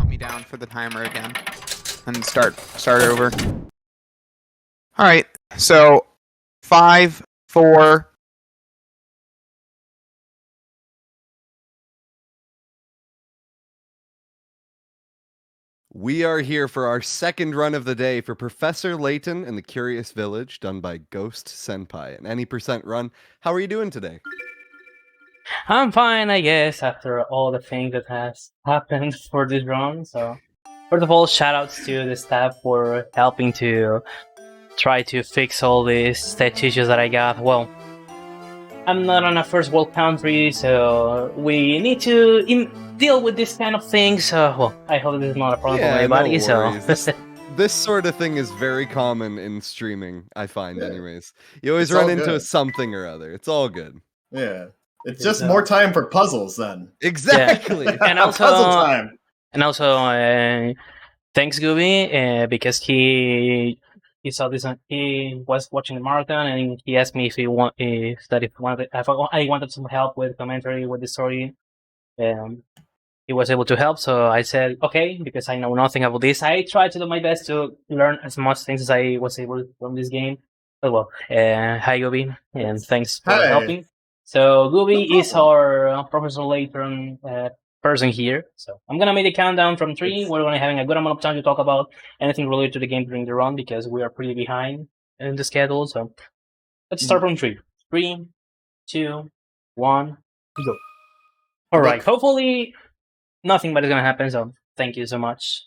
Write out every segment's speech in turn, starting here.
count me down for the timer again and start over. All right, so 5, 4. We are here for our second run of the day for Professor Layton and the Curious Village, done by GhostSenpai. An any percent run. How are you doing today? I'm fine, I guess, after all the things that has happened for this run. So, first of all, shoutouts to the staff for helping to try to fix all these tech issues that I got. Well, I'm not on a first world country, so we need to deal with this kind of thing. So, well, I hope this is not a problem for anybody. No this sort of thing is very common in streaming, I find, anyways. You always run into something or other. It's all good. Yeah. It's just more time for puzzles then. Exactly. Yeah. And also puzzle time. And also, thanks Gooby, because he saw this. He was watching the marathon, and he asked me if I wanted some help with commentary with the story. He was able to help, so I said okay, because I know nothing about this. I tried to do my best to learn as much things as I was able from this game. But well, hi Gooby, and thanks for helping. So Gooby is our Professor Layton person here. So I'm gonna make a countdown from 3. We're gonna having a good amount of time to talk about anything related to the game during the run because we are pretty behind in the schedule. So let's start from 3. 3, 2, 1, go. All right. Hopefully nothing bad is gonna happen. So thank you so much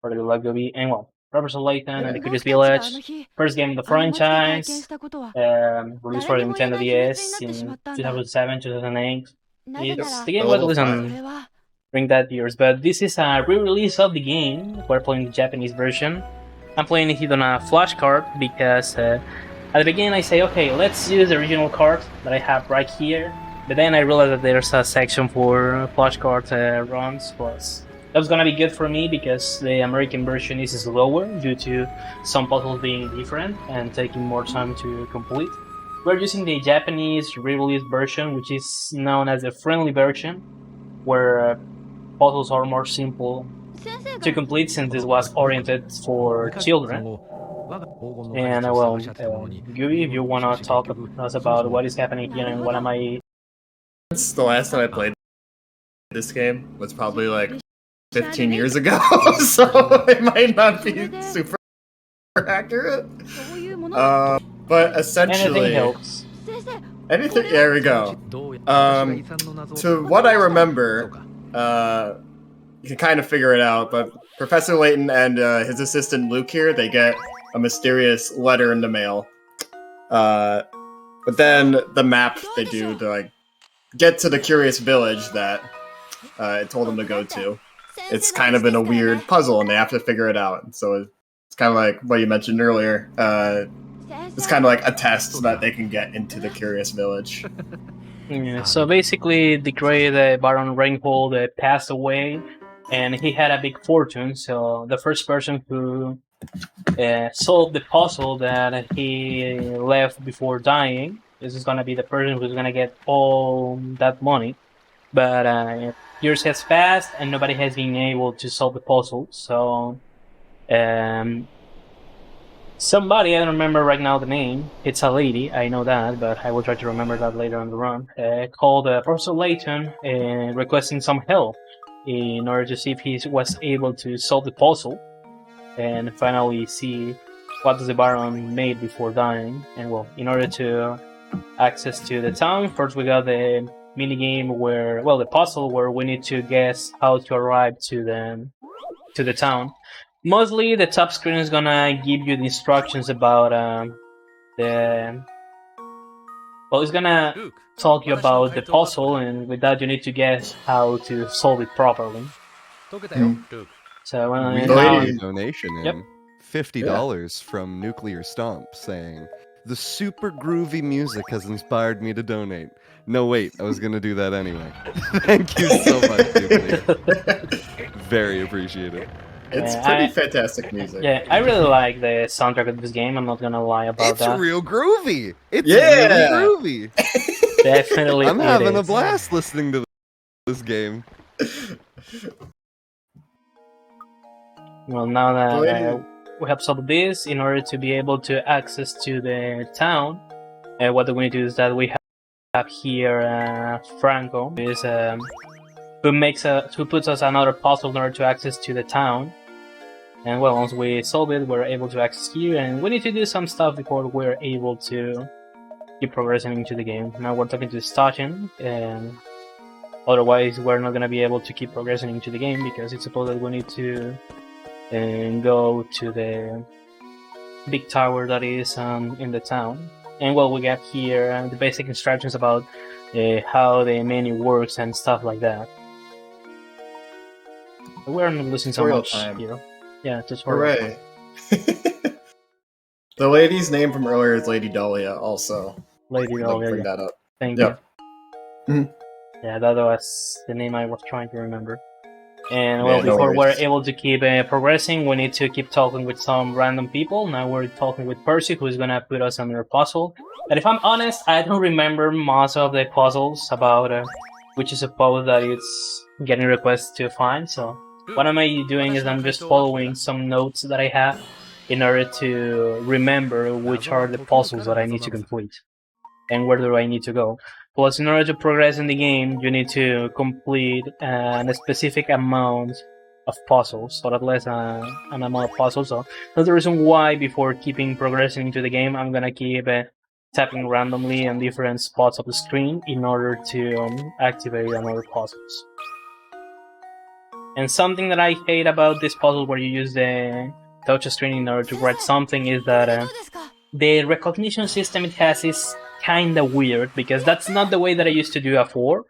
for the good luck, Gooby. And well, Professor Layton and the Curious Village, first game of the franchise, released for the Nintendo DS in 2007, 2008. The game was released on during that years, but this is a re-release of the game. We're playing the Japanese version. I'm playing it on a flashcard because at the beginning I say, okay, let's use the original card that I have right here. But then I realized that there's a section for flashcard runs. That was gonna be good for me because the American version is slower due to some puzzles being different and taking more time to complete. We're using the Japanese re-release version, which is known as the friendly version, where puzzles are more simple to complete since this was oriented for children. And well, Gooby, if you wanna talk to us about what is happening here and what am I... The last time I played this game was probably like 15 years ago, so it might not be super accurate. But essentially, anything helps. There we go. To what I remember, you can kind of figure it out, but Professor Layton and his assistant Luke here, they get a mysterious letter in the mail. But then the map they do to like get to the Curious Village that it told them to go to. It's kind of in a weird puzzle, and they have to figure it out. So it's kind of like what you mentioned earlier. It's kind of like a test so that they can get into the Curious Village. Yeah, so basically, the great Baron Reinhold passed away, and he had a big fortune. So the first person who solved the puzzle that he left before dying, this is gonna be the person who's gonna get all that money. But years has passed, and nobody has been able to solve the puzzle. So somebody, I don't remember right now the name, it's a lady, I know that, but I will try to remember that later on the run, called Professor Layton, requesting some help in order to see if he was able to solve the puzzle and finally see what does the Baron made before dying. And well, in order to access to the town, first we got the minigame where, well, the puzzle where we need to guess how to arrive to the town. Mostly the top screen is gonna give you the instructions about it's gonna talk you about the puzzle, and with that you need to guess how to solve it properly. So we got a donation in $50 from Nuclear Stomp saying, "The super groovy music has inspired me to donate." No, wait, I was gonna do that anyway. Thank you so much, Nuclear. Very appreciated. It's pretty fantastic music. Yeah, I really like the soundtrack of this game. I'm not gonna lie about that. It's real groovy. It's really groovy. Definitely, I'm having a blast listening to this game. Well, now that Lady- we have solved this, in order to be able to access to the town, what we need to do is that we have here Franco, who puts us another puzzle in order to access to the town. And well, once we solve it, we're able to access here, and we need to do some stuff before we're able to keep progressing into the game. Now we're talking to Stachin, and otherwise we're not gonna be able to keep progressing into the game because it's supposed that we need to go to the big tower that is in the town. And well, we get here the basic instructions about how the menu works and stuff like that. We're not losing so Tutorial much time. here. Yeah, tutorial. Hooray. The lady's name from earlier is Lady Dahlia, also. Lady I'd like to Dahlia, bring yeah. that up. Thank Yep. you. Mhm. Yeah, that was the name I was trying to remember. And Yeah, well, no before we're worries. able to keep progressing, we need to keep talking with some random people. Now we're talking with Percy, who's gonna put us on a puzzle. But if I'm honest, I don't remember most of the puzzles about which is supposed that it's getting requests to find. So what am I doing is I'm just following some notes that I have in order to remember which are the puzzles that I need to complete and where do I need to go. Plus, in order to progress in the game, you need to complete a specific amount of puzzles, or at least an amount of puzzles. So that's the reason why, before keeping progressing into the game, I'm gonna keep tapping randomly on different spots of the screen in order to activate another puzzles. And something that I hate about this puzzle, where you use the touch screen in order to write something, is that the recognition system it has is kinda weird, because that's not the way that I used to do a 4.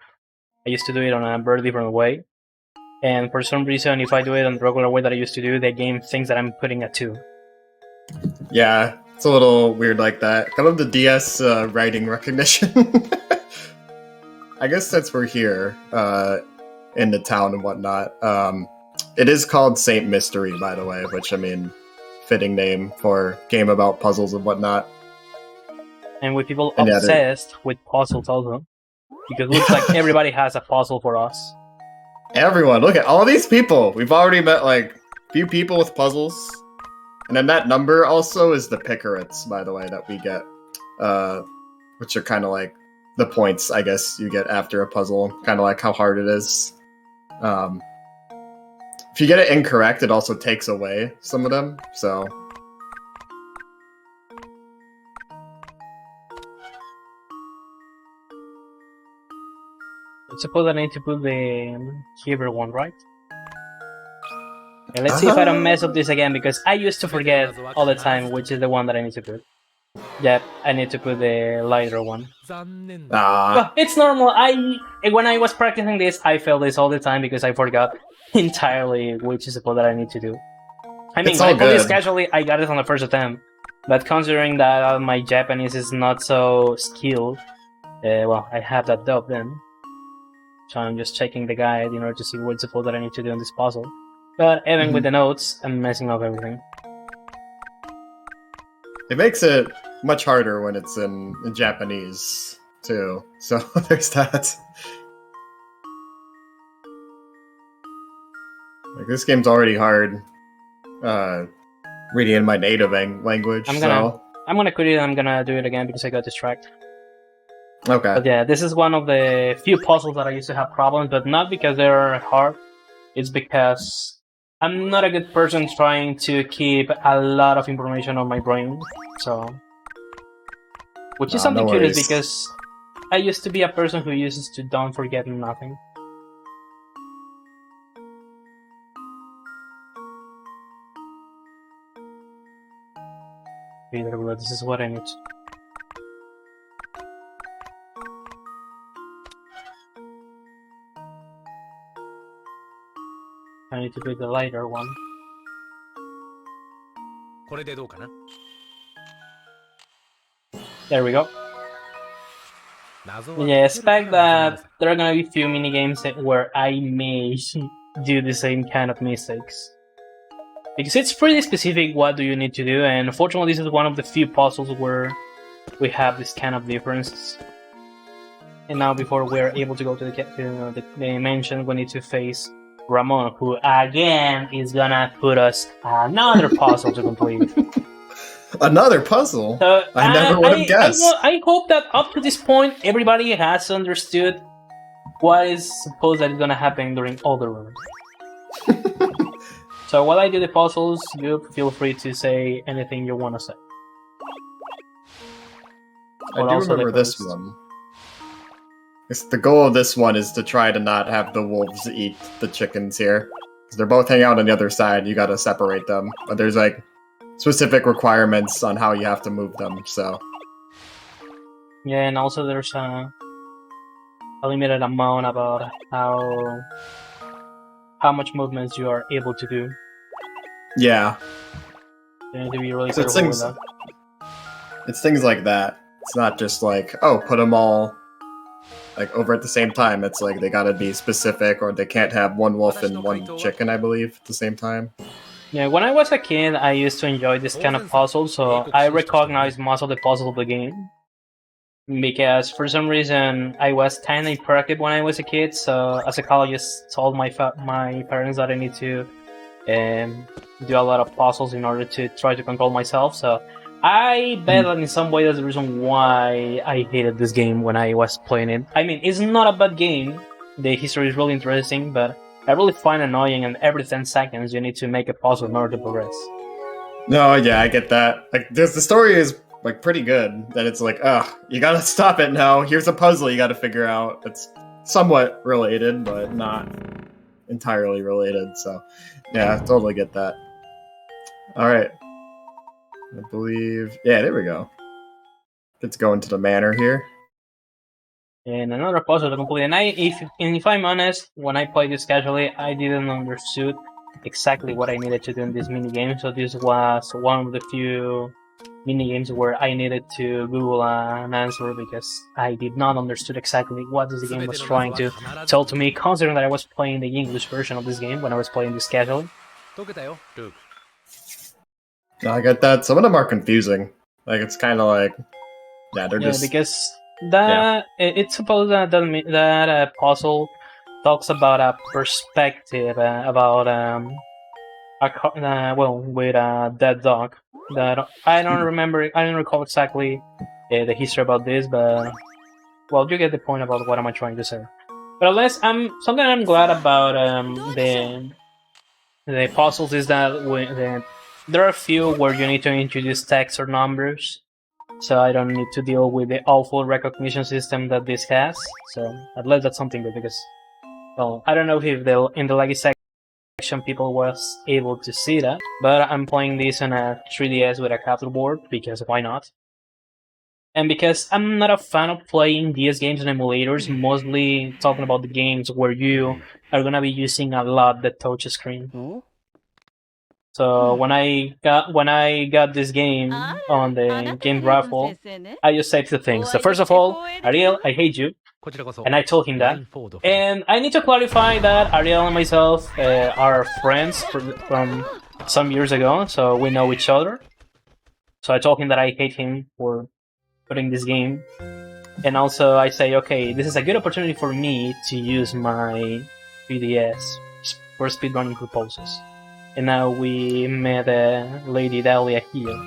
I used to do it on a very different way. And for some reason, if I do it on the regular way that I used to do, the game thinks that I'm putting a 2. Yeah, it's a little weird like that. Kind of the DS writing recognition. I guess since we're here in the town and whatnot, it is called Saint Mystery, by the way, which, I mean, fitting name for game about puzzles and whatnot. And with people And yeah, obsessed with puzzles also, because it looks like everybody has a puzzle for us. Everyone, look at all these people! We've already met, like, a few people with puzzles. And then that number also is the picarets, by the way, that we get. Which are kind of like the points, I guess, you get after a puzzle. Kind of like how hard it is. If you get it incorrect, it also takes away some of them, so... I suppose I need to put the Hebrew one, right? And let's see if I don't mess up this again, because I used to forget all the time which is the one that I need to put. Yep, I need to put the lighter one. Well, it's normal. When I was practicing this, I failed this all the time because I forgot entirely which is the that I need to do. I mean, It's when I all played this good. casually, I got it on the first attempt. But considering that my Japanese is not so skilled, well, I have that dub then. So I'm just checking the guide in order to see what's the that I need to do in this puzzle. But even with the notes, I'm messing up everything. It makes it much harder when it's in Japanese, too. So, there's that. Like, this game's already hard. Reading in my native language, I'm gonna quit it and I'm gonna do it again because I got distracted. Okay. But yeah, this is one of the few puzzles that I used to have problems, but not because they're hard. It's because I'm not a good person trying to keep a lot of information on my brain. So, which is something no curious worries. because I used to be a person who uses to don't forget nothing. This is what I need. I need to pick the lighter one. There we go. Yeah, expect that there are gonna be few minigames where I may do the same kind of mistakes. Because it's pretty specific what do you need to do, and unfortunately this is one of the few puzzles where we have this kind of differences. And now before we're able to go to the mansion, we need to face Ramon, who again is gonna put us another puzzle to complete. Another puzzle? So, I never would have guessed. I hope that up to this point, everybody has understood what is supposed that is gonna happen during all the rooms. So while I do the puzzles, you feel free to say anything you want to say. I do remember this one. The goal of this one is to try to not have the wolves eat the chickens here. Because they're both hanging out on the other side, you gotta separate them. But there's like specific requirements on how you have to move them, so. Yeah, and also there's a limited amount about how much movements you are able to do. Yeah. You need to be really So careful with that. It's things like that. It's not just like, oh, put them all like over at the same time. It's like they gotta be specific, or they can't have one wolf and one chicken, I believe, at the same time. Yeah, when I was a kid, I used to enjoy this kind of puzzles, so I recognized most of the puzzles of the game. Because for some reason, I was kind of hyperactive when I was a kid, so a psychologist told my parents that I need to do a lot of puzzles in order to try to control myself, so I bet that in some way that's the reason why I hated this game when I was playing it. I mean, it's not a bad game, the history is really interesting, but I really find it annoying, and every 10 seconds you need to make a puzzle in order to progress. No, yeah, I get that. Like, the story is like pretty good, that it's like, ugh, you gotta stop it now, here's a puzzle you gotta figure out. It's somewhat related, but not entirely related, so yeah, I totally get that. Alright. I believe... yeah, there we go. Let's go into the manor here. And another puzzle to complete. And if I'm honest, when I played this casually, I didn't understood exactly what I needed to do in this minigame, so this was one of the few minigames where I needed to Google an answer because I did not understood exactly what the game was trying to tell to me, considering that I was playing the English version of this game when I was playing this casually. I get that. Some of them are confusing. Like, it's kind of like... yeah, they're just... because that... it's supposed that puzzle talks about a perspective about with a dead dog. That I don't remember. I don't recall exactly the history about this, but well, you get the point about what am I trying to say. But at least something I'm glad about the puzzles is that there are a few where you need to introduce text or numbers, so I don't need to deal with the awful recognition system that this has. So at least that's something good because, well, I don't know if in the legacy section people was able to see that, but I'm playing this on a 3DS with a capture board because why not? And because I'm not a fan of playing DS games on emulators, mostly talking about the games where you are gonna be using a lot the touch screen. So when I got this game on the game raffle, I just said two things. So first of all, Ariel, I hate you. And I told him that. And I need to clarify that Ariel and myself are friends from some years ago, so we know each other. So I told him that I hate him for putting this game. And also I say, okay, this is a good opportunity for me to use my 3DS for speedrunning purposes. And now we met Lady Dahlia here.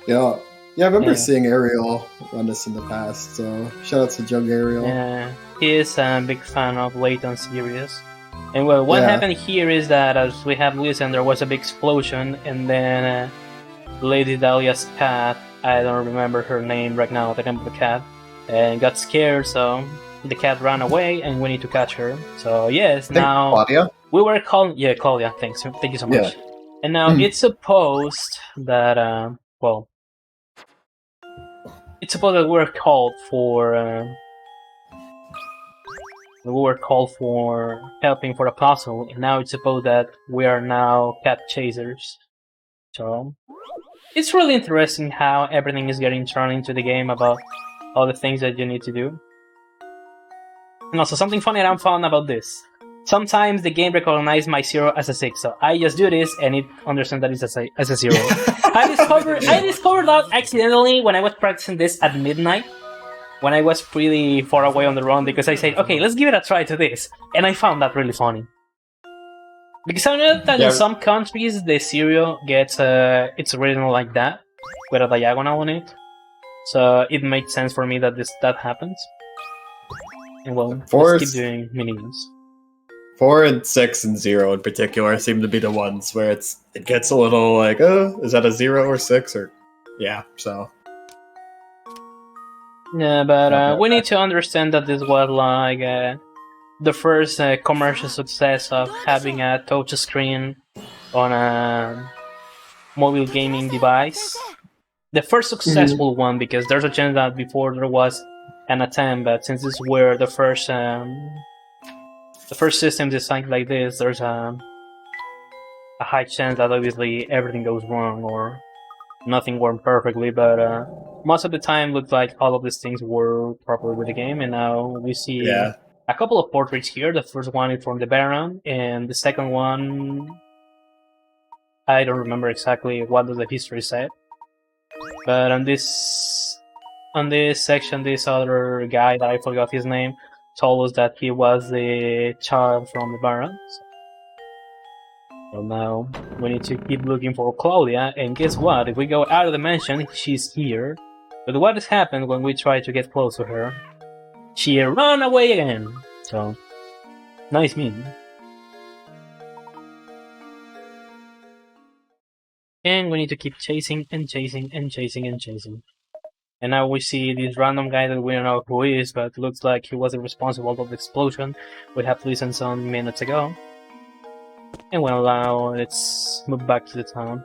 Yeah. Yeah, I remember seeing Ariel run this in the past, so shout out to Jug Ariel. Yeah, he is a big fan of Layton series. And well, what happened here is that as we have listened, there was a big explosion, and then Lady Dahlia's cat, I don't remember her name right now, the name of the cat, and got scared, so the cat ran away, and we need to catch her. So yes, now... Claudia? We were calling... Yeah, Claudia, thanks. Thank you so much. Yeah. And now it's supposed that, well... It's supposed that we're called for helping for a puzzle, and now it's supposed that we are now cat chasers. So it's really interesting how everything is getting turned into the game about all the things that you need to do. And also something funny that I found about this. Sometimes the game recognizes my 0 as a 6, so I just do this and it understands that it's as a 0. I discovered that accidentally when I was practicing this at midnight, when I was pretty far away on the run, because I said, okay, let's give it a try to this, and I found that really funny. Because I know that Yeah. in some countries the cereal gets it's written like that, with a diagonal on it. So it made sense for me that that happens. And well, let's keep doing minigames. 4 and 6 and 0 in particular seem to be the ones where it gets a little like, oh, is that a 0 or 6 or yeah, so. Yeah, but we need to understand that this was like the first commercial success of having a touch screen on a mobile gaming device. The first successful one, because there's a chance that before there was an attempt, but since this were the first system designed like this, there's a high chance that obviously everything goes wrong or nothing worked perfectly, but most of the time looked like all of these things were proper with the game, and now we see a couple of portraits here. The first one is from the Baron, and the second one, I don't remember exactly what does the history say. But on this section, this other guy that I forgot his name told us that he was the child from the Baron. So now we need to keep looking for Claudia, and guess what? If we go out of the mansion, she's here. But what has happened when we try to get close to her? She ran away again. So, nice meme. And we need to keep chasing and chasing and chasing and chasing. And now we see this random guy that we don't know who he is, but looks like he was responsible for the explosion we have listened some minutes ago. And well, now let's move back to the town.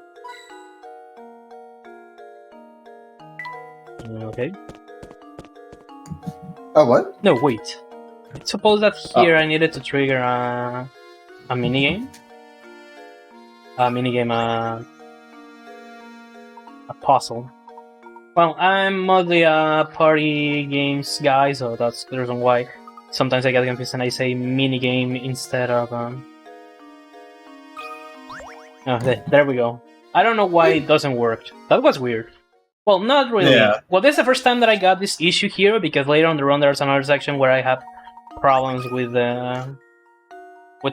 Okay. Oh, what? No, wait. Suppose that here I needed to trigger a minigame. A puzzle. Well, I'm mostly a party games guy, so that's the reason why sometimes I get confused and I say minigame instead of there we go. I don't know why it doesn't work. That was weird. Well, not really. Yeah. Well, this is the first time that I got this issue here, because later on the run there's another section where I have problems with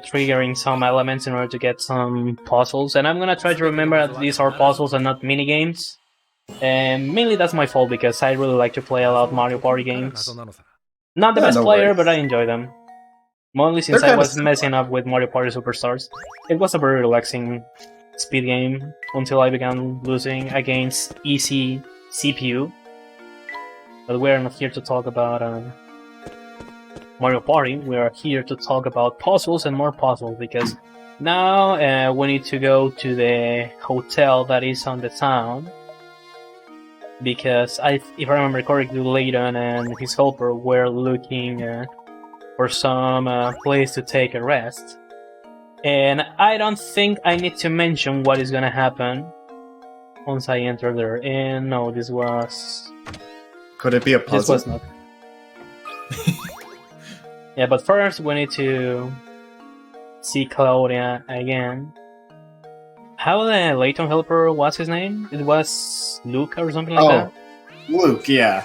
triggering some elements in order to get some puzzles, and I'm gonna try to remember that these are puzzles and not minigames. And mainly that's my fault, because I really like to play a lot of Mario Party games. Not the best player, but I enjoy them. Mostly since I was messing up with Mario Party Superstars. It was a very relaxing speed game until I began losing against easy CPU. But we're not here to talk about Mario Party. We are here to talk about puzzles and more puzzles, because now we need to go to the hotel that is on the town. Because if I remember correctly, Layton and his helper were looking for some place to take a rest. And I don't think I need to mention what is gonna happen once I enter there. And no, this was... Could it be a puzzle? This was not. Yeah, but first we need to see Claudia again. How the Layton helper, what's his name? It was Luke or something like that? Luke, yeah.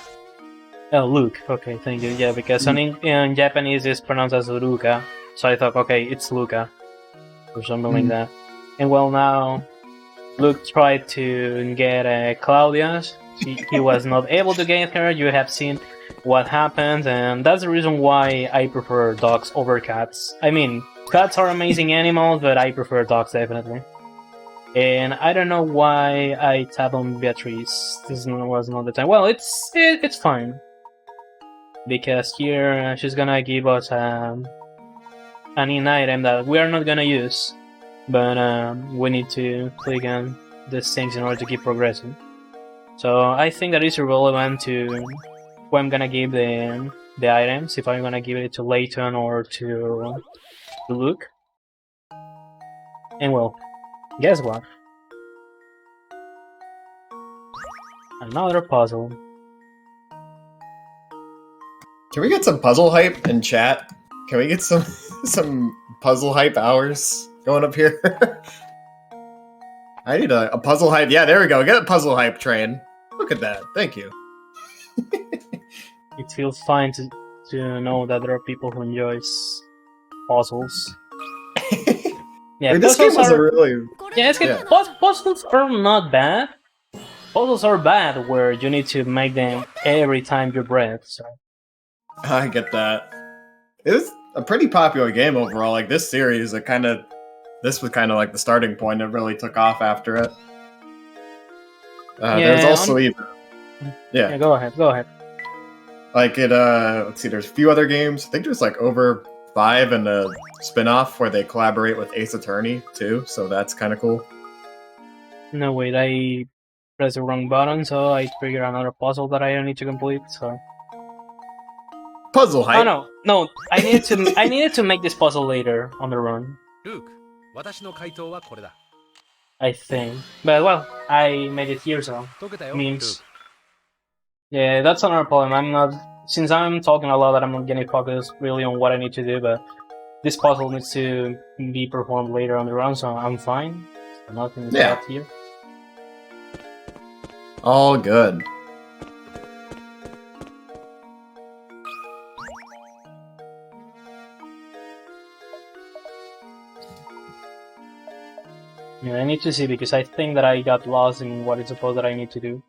Oh, Luke. Okay, thank you. Yeah, because in Japanese it's pronounced as Luca. So I thought, okay, it's Luca. Or something like that. And well, now Luke tried to get Claudia. He was not able to get her. You have seen what happened, and that's the reason why I prefer dogs over cats. I mean, cats are amazing animals, but I prefer dogs definitely. And I don't know why I tapped on Beatrice. This was not the time. Well, it's fine. Because here she's gonna give us an in-item that we are not gonna use. But we need to click on these things in order to keep progressing. So I think that is irrelevant to who I'm gonna give the items, if I'm gonna give it to Layton or to Luke. And well, guess what? Another puzzle. Can we get some puzzle hype in chat? Can we get some puzzle hype hours going up here? I need a puzzle hype. Yeah, there we go. Get a puzzle hype train. Look at that. Thank you. It feels fine to know that there are people who enjoy puzzles. Yeah, this game puzzles was are really. yeah, it's good. Yeah. Puzzles are not bad. Puzzles are bad where you need to make them every time you breathe. So I get that. It was a pretty popular game overall. Like this series, this was kind of like the starting point. It really took off after it. There's also even yeah. Go ahead. Like it. Let's see. There's a few other games. I think there's like over 5 and a spin-off where they collaborate with Ace Attorney too. So that's kind of cool. No wait, I pressed the wrong button, so I triggered another puzzle that I don't need to complete. So Puzzle hype. oh no, I needed to make this puzzle later on the run. I think, but well, I made it here, so means yeah, that's another problem. I'm not since I'm talking a lot that I'm not getting focused really on what I need to do, but this puzzle needs to be performed later on the run, so I'm fine. So nothing is bad here. All good. Yeah, I need to see because I think that I got lost in what it's supposed that I need to do.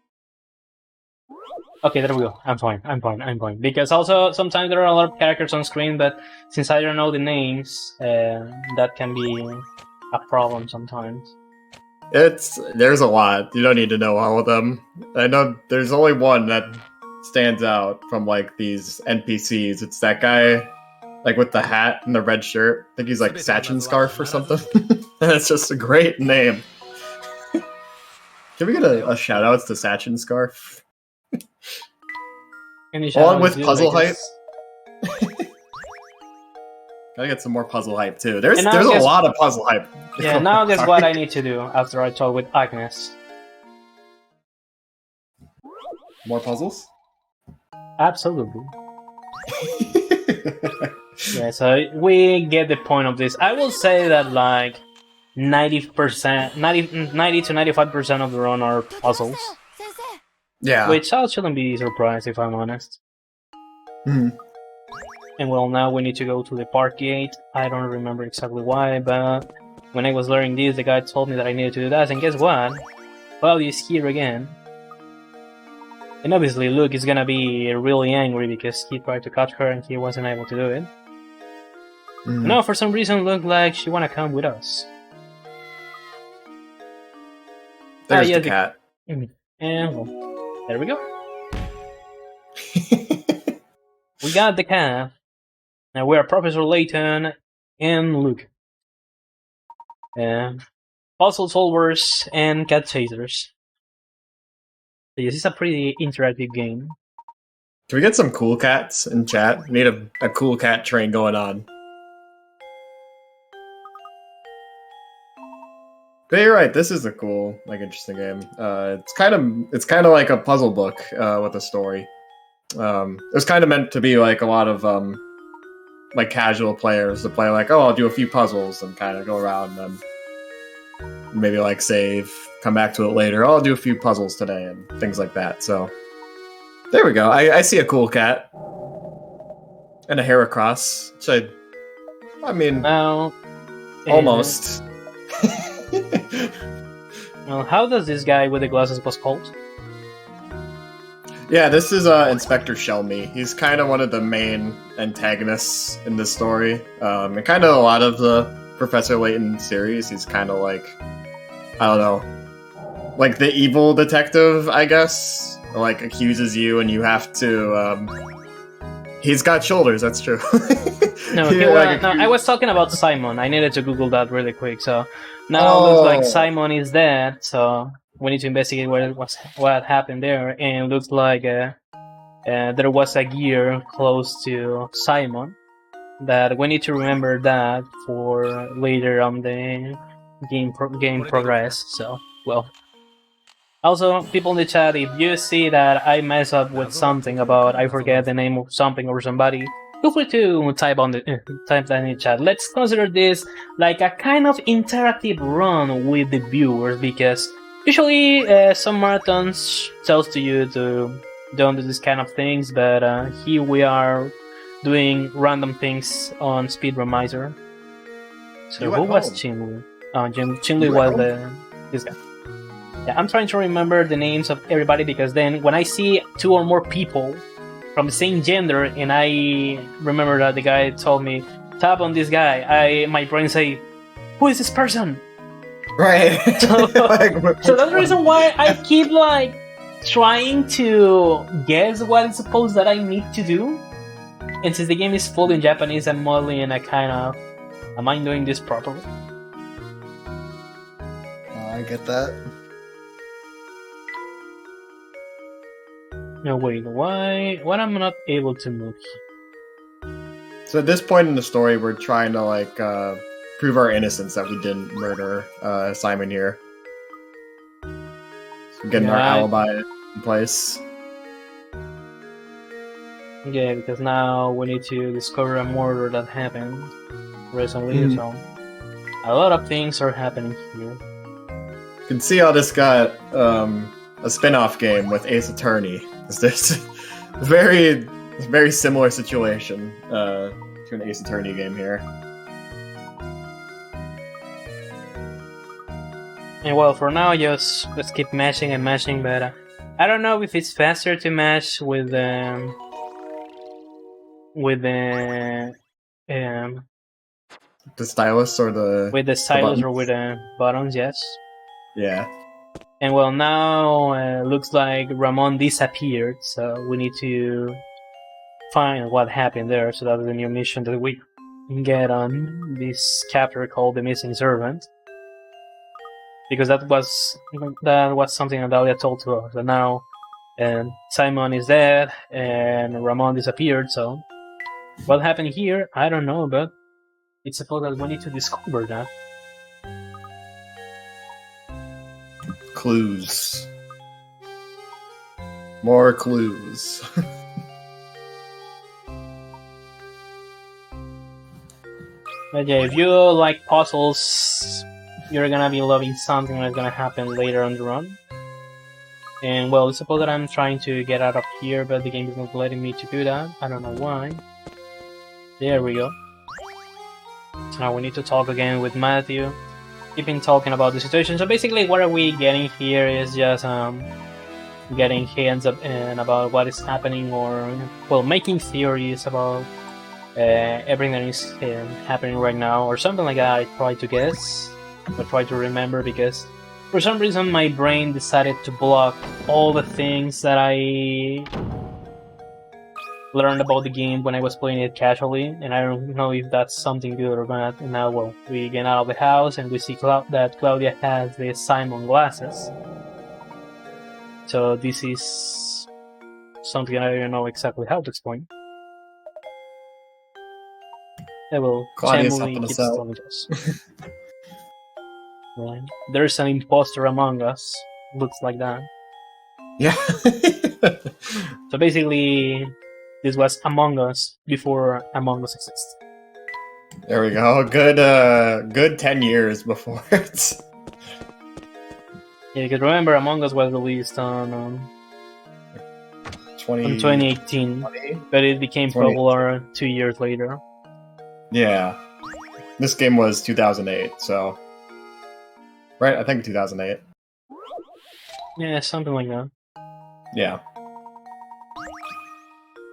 Okay, there we go. I'm fine. Because also, sometimes there are a lot of characters on screen, but since I don't know the names, that can be a problem sometimes. There's a lot. You don't need to know all of them. I know there's only one that stands out from like these NPCs. It's that guy, like with the hat and the red shirt. I think he's like Sachin Scarf or something. That's just a great name. Can we get a shout outs to Sachin Scarf? Along with puzzle hype. Gotta get some more puzzle hype too. There's a lot of puzzle hype. Yeah, now guess what I need to do after I talk with Agnes. More puzzles? Absolutely. Yeah, so we get the point of this. I will say that like 90 to 95% of the run are puzzles. Yeah. Which I shouldn't be surprised if I'm honest. Mm-hmm. And well, now we need to go to the park gate. I don't remember exactly why, but when I was learning this, the guy told me that I needed to do that, and guess what? Cloudy is here again. And obviously Luke is gonna be really angry because he tried to catch her and he wasn't able to do it. Mm. No, for some reason looked like she wanna come with us. There's the cat. And well, there we go. We got the cat. Now we are Professor Layton and Luke. Puzzle solvers and cat chasers. So yes, it's a pretty interactive game. Can we get some cool cats in chat? We need a cool cat train going on. But you're right, this is a cool, like, interesting game. It's kind of like a puzzle book with a story. It was kind of meant to be like a lot of like casual players to play like, oh, I'll do a few puzzles and kind of go around and maybe like save, come back to it later. Oh, I'll do a few puzzles today and things like that. So there we go. I see a cool cat and a Heracross, which I mean, Well, almost. Well, how does this guy with the glasses was called? Yeah, this is Inspector Shelmy. He's kind of one of the main antagonists in this story. And kind of a lot of the Professor Layton series. He's kind of like, I don't know, like the evil detective, I guess. Or like accuses you and you have to... He's got shoulders, that's true. No, I was talking about Simon. I needed to Google that really quick. So now it looks like Simon is dead. So we need to investigate what happened there. And it looks like there was a gear close to Simon. That we need to remember that for later on the game progress. So well. Also, people in the chat, if you see that I mess up with something about I forget the name of something or somebody, feel free to type that in the chat. Let's consider this like a kind of interactive run with the viewers, because usually some marathons tells to you to don't do this kind of things, but here we are doing random things on Speedromizer. So You who went was home. Chinlu? Oh, Chinlu You was went this guy. Yeah, I'm trying to remember the names of everybody because then when I see 2 or more people from the same gender and I remember that the guy told me tap on this guy, my brain say, who is this person? Right. So, Like, so that's the reason why I keep like trying to guess what it's supposed that I need to do. And since the game is full in Japanese, I'm mostly in a kind of, am I doing this properly? I get that. No, wait, why? What am I not able to move? So at this point in the story, we're trying to like prove our innocence that we didn't murder Simon here. So getting our Yeah, alibi in place. Yeah, because now we need to discover a murder that happened recently, so a lot of things are happening here. You can see how this got a spin-off game with Ace Attorney. Is this very similar situation to an Ace Attorney game here. And well, for now, just let's keep mashing and mashing, but I don't know if it's faster to mash with the The stylus or the stylus or buttons? with the buttons, yes. Yeah. And well, now looks like Ramon disappeared, so we need to find what happened there. So that's the new mission that we get on this chapter called The Missing Servant. Because that was something that Dahlia told to us. And now Simon is dead and Ramon disappeared, so what happened here, I don't know, but it's supposed that we need to discover that. Clues. More clues. But yeah, if you like puzzles, you're gonna be loving something that's gonna happen later on the run. And well, suppose that I'm trying to get out of here, but the game is not letting me to do that. I don't know why. There we go. So now we need to talk again with Matthew. Keeping talking about the situation. So basically what are we getting here is just getting hands up and about what is happening, or well, making theories about everything that is happening right now, or something like that. I try to guess, but try to remember, because for some reason my brain decided to block all the things that I learned about the game when I was playing it casually, and I don't know if that's something good or not. And now, well, we get out of the house and we see that Claudia has the Simon glasses. So this is something I don't know exactly how to explain. Yeah, well, Claudia's Emily helping keeps us out. telling us. Right. There's an imposter among us. Looks like that. Yeah. So basically, this was Among Us before Among Us existed. There we go. Good 10 years before it. Yeah, because remember, Among Us was released on 2018, but it became popular 2 years later. Yeah. This game was 2008, so... Right? I think 2008. Yeah, something like that. Yeah.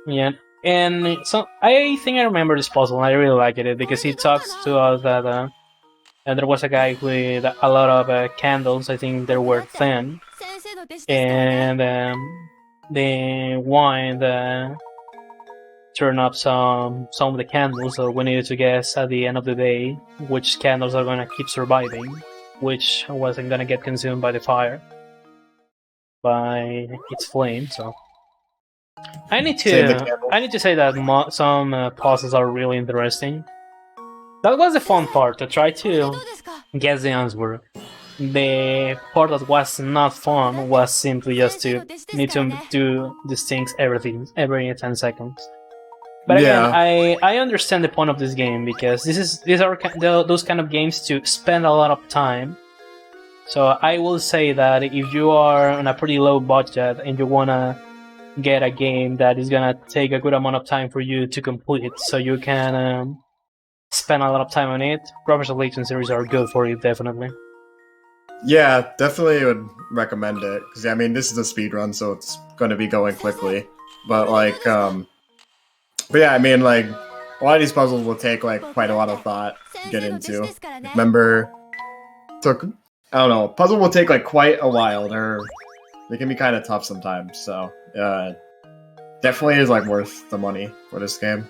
Yeah, and so I think I remember this puzzle, and I really liked it because he talks to us that and there was a guy with a lot of candles. I think they were 10, and the wine turned up some of the candles. So we needed to guess at the end of the day which candles are gonna keep surviving, which wasn't gonna get consumed by the fire, by its flame. So. I need to say that some puzzles are really interesting. That was the fun part, to try to guess the answer. The part that was not fun was simply just to need to do these things every 10 seconds. But again, I understand the point of this game, because these are those kind of games to spend a lot of time. So I will say that if you are on a pretty low budget and you wanna get a game that is gonna take a good amount of time for you to complete, so you can spend a lot of time on it, Professor Layton series are good for it, definitely. Yeah, definitely would recommend it. Because, I mean, this is a speed run, so it's going to be going quickly. But, like, but yeah, I mean, like, a lot of these puzzles will take, like, quite a lot of thought to get into. Remember, took, I don't know, puzzle will take, like, quite a while. They can be kind of tough sometimes, so, definitely is, like, worth the money for this game.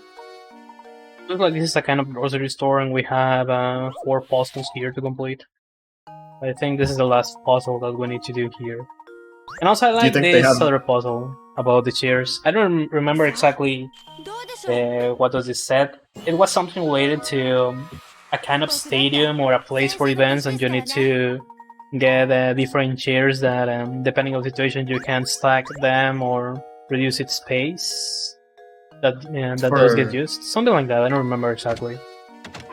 Looks like this is a kind of grocery store, and we have 4 puzzles here to complete. I think this is the last puzzle that we need to do here. And also I like this other puzzle about the chairs. I don't remember exactly what was this set. It was something related to a kind of stadium or a place for events, and you need to get different chairs that, depending on the situation, you can stack them or reduce its space. Those get used. Something like that, I don't remember exactly.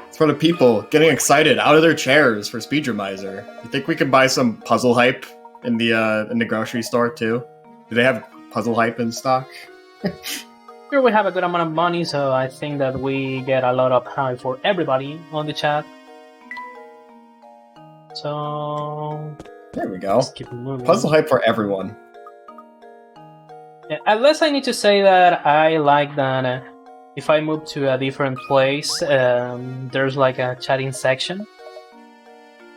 It's for the people getting excited out of their chairs for Speedromizer. You think we could buy some puzzle hype in the grocery store too? Do they have puzzle hype in stock? Here we have a good amount of money, so I think that we get a lot of hype for everybody on the chat. So there we go. Let's keep moving. Puzzle hype for everyone. Yeah, at least I need to say that I like that if I move to a different place, there's like a chatting section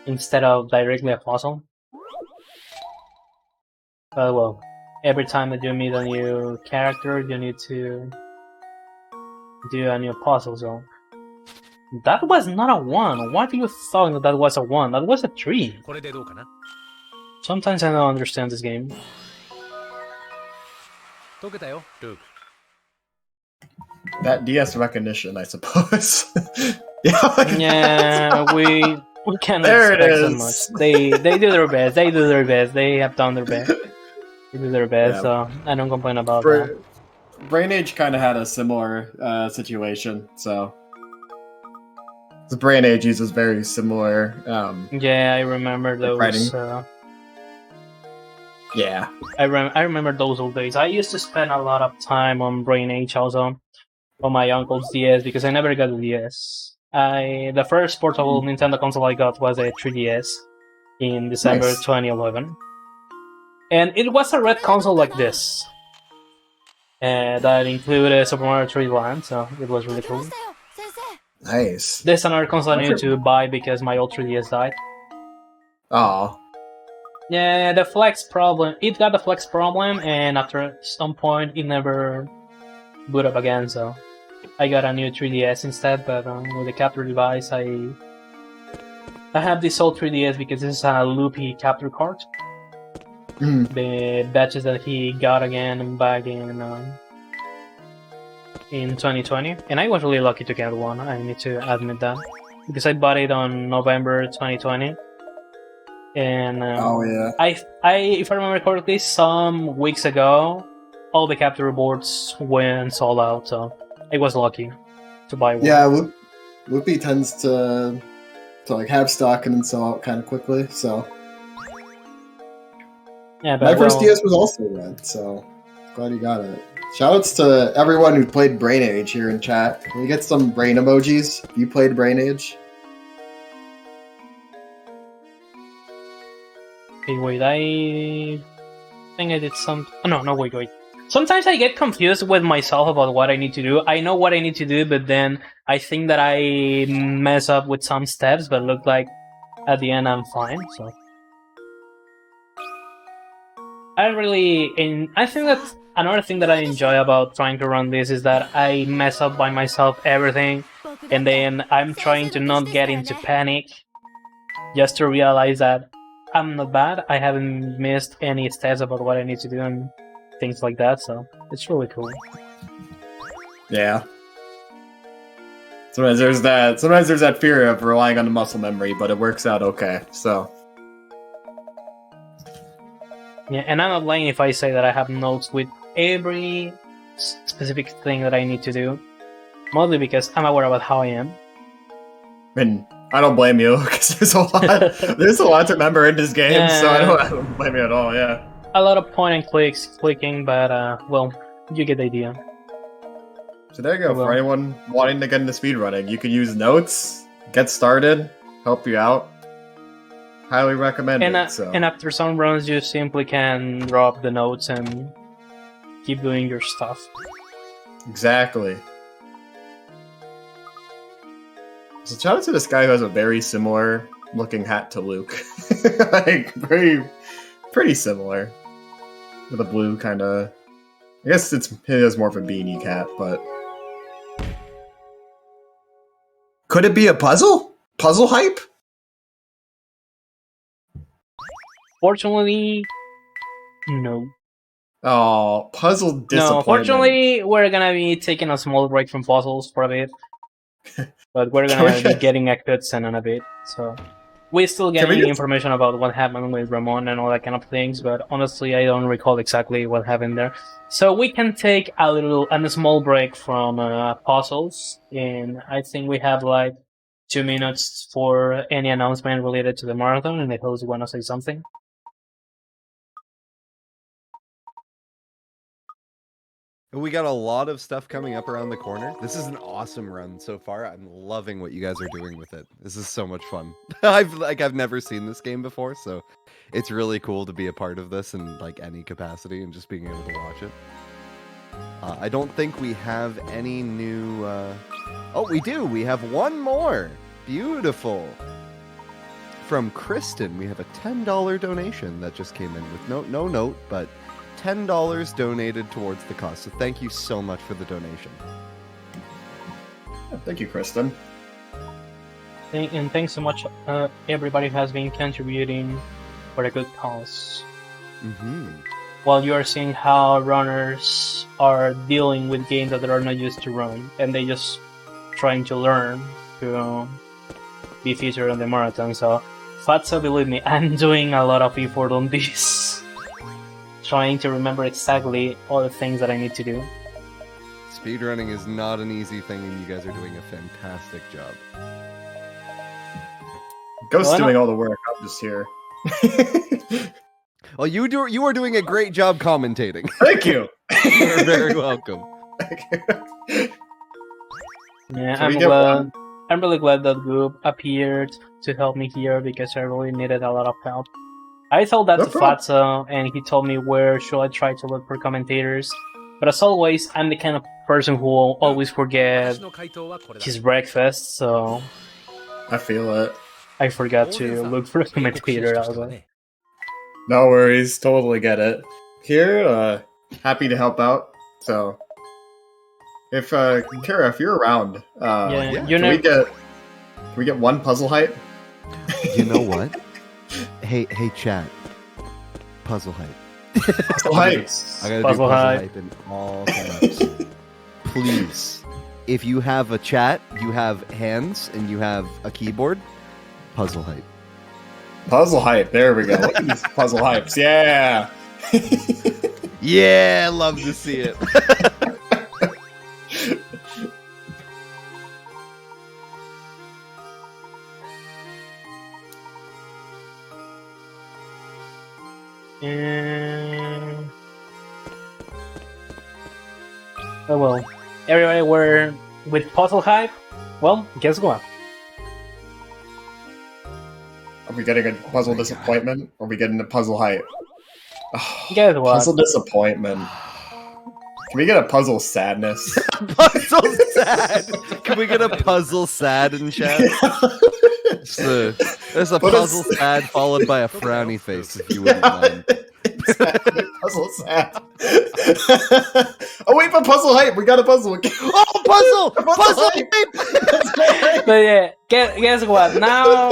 instead of directly a puzzle. But well, every time that you meet a new character, you need to do a new puzzle zone. That was not a 1. Why do you thought that was a 1? That was a 3. Sometimes I don't understand this game. That DS recognition, I suppose. Yeah, we can't expect so much. They do their best. They do their best. They have done their best. They do their best, so I don't complain about that. Brain Age kind of had a similar situation, so the Brain Age uses very similar. Yeah, I remember those. Yeah, I remember those old days. I used to spend a lot of time on Brain Age also on my uncle's DS because I never got a DS. The first portable Nintendo console I got was a 3DS in December 2011, and it was a red console like this, that included Super Mario 3D Land, so it was really cool. Nice. This is another console I needed to buy because my old 3DS died. Oh. Yeah, the flex problem. It got the flex problem, and after some point, it never boot up again. So I got a new 3DS instead. But with the capture device, I have this old 3DS because this is a loopy capture card. The batches that he got again back in 2020, and I was really lucky to get one. I need to admit that because I bought it on November 2020. And oh yeah, if I remember correctly, some weeks ago, all the capture boards went sold out. So I was lucky to buy one. Yeah, Loopy tends to like have stock and then sell out kind of quickly. So yeah, my first DS was also red, so glad you got it. Shoutouts to everyone who played Brain Age here in chat. Can we get some brain emojis? You played Brain Age? Okay, wait, I think I did some... Oh, no, wait. Sometimes I get confused with myself about what I need to do. I know what I need to do, but then I think that I mess up with some steps, but look like at the end I'm fine, so... I think that another thing that I enjoy about trying to run this is that I mess up by myself everything, and then I'm trying to not get into panic, just to realize that I'm not bad, I haven't missed any steps about what I need to do and things like that, so it's really cool. Yeah. Sometimes there's that fear of relying on the muscle memory, but it works out okay, so... Yeah, and I'm not lying if I say that I have notes with every specific thing that I need to do, mostly because I'm aware about how I am. And I don't blame you, because there's a lot to remember in this game, so I don't blame you at all, yeah. A lot of point and clicking, but, well, you get the idea. So there you go. Well. For anyone wanting to get into speedrunning, you could use notes, get started, help you out. Highly recommend And, it. So. and after some runs, you simply can drop the notes and keep doing your stuff. Exactly. So shout out to this guy who has a very similar looking hat to Luke. Like, pretty similar. With a blue kind of... I guess it has more of a beanie cap, but... Could it be a puzzle? Puzzle hype? Fortunately, no. Oh, puzzle disappointment. No, fortunately, we're gonna be taking a small break from puzzles for a bit. But we're gonna be getting a cutscene in a bit, so... We're still getting information about what happened with Ramon and all that kind of things, but honestly, I don't recall exactly what happened there. So we can take a small break from puzzles, and I think we have like 2 minutes for any announcement related to the marathon, and if you want to say something. We got a lot of stuff coming up around the corner. This is an awesome run so far. I'm loving what you guys are doing with it. This is so much fun. I've never seen this game before, so it's really cool to be a part of this in like any capacity and just being able to watch it. I don't think we have any new... Oh, we do! We have one more! Beautiful! From Kristen, we have a $10 donation that just came in with no note, but $10 donated towards the cause. So thank you so much for the donation. Thank you, Kristen. And thanks so much, everybody who has been contributing for a good cause. While you are seeing how runners are dealing with games that they are not used to run, and they just trying to learn to be featured on the marathon. So, Fatso, believe me, I'm doing a lot of effort on this. Trying to remember exactly all the things that I need to do. Speedrunning is not an easy thing, and you guys are doing a fantastic job. Ghost's doing all the work. I'm just here. Well, you are doing a great job commentating. Thank you. You're very welcome. Thank you. Yeah, I'm really glad that group appeared to help me here because I really needed a lot of help. I told that to Fatso, and he told me where should I try to look for commentators. But as always, I'm the kind of person who will always forget his breakfast, so... I feel it. I forgot to look for a commentator also. No worries, totally get it. Here, happy to help out, so... If, Kara, if you're around, can we get one puzzle hype? You know what? Hey, chat. Puzzle hype. Puzzle hype. I gotta do puzzle hype in all caps. Please. If you have a chat, you have hands, and you have a keyboard, puzzle hype. Puzzle hype, there we go. Look at these puzzle hypes, yeah! Yeah, love to see it. Oh well, everybody were with puzzle hype. Well, guess what? Are we getting a puzzle disappointment? Or are we getting a puzzle hype? Oh, Guess what? Puzzle disappointment. Can we get a puzzle sadness? Puzzle sad! Can we get a puzzle sad in chat? There's a puzzle sad followed by a frowny face, if you wouldn't mind. Exactly, puzzle sad. Oh wait, but puzzle hype! We got a puzzle! Oh, puzzle hype! But yeah, guess what? Now,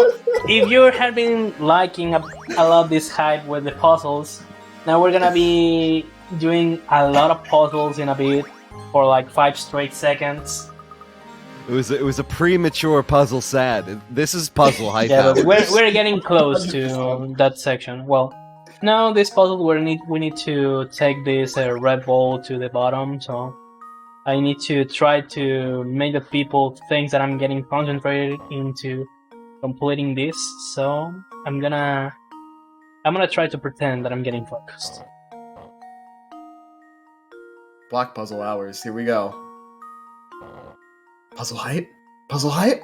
if you have been liking a lot this hype with the puzzles, now we're gonna be doing a lot of puzzles in a bit for like 5 straight seconds. It was a premature puzzle sad. This is puzzle hype. Yeah, but we're getting close to that section. Well, now this puzzle we need to take this red ball to the bottom. So I need to try to make the people think that I'm getting concentrated into completing this. So I'm gonna try to pretend that I'm getting focused. Block puzzle hours, here we go. Puzzle height? Puzzle height?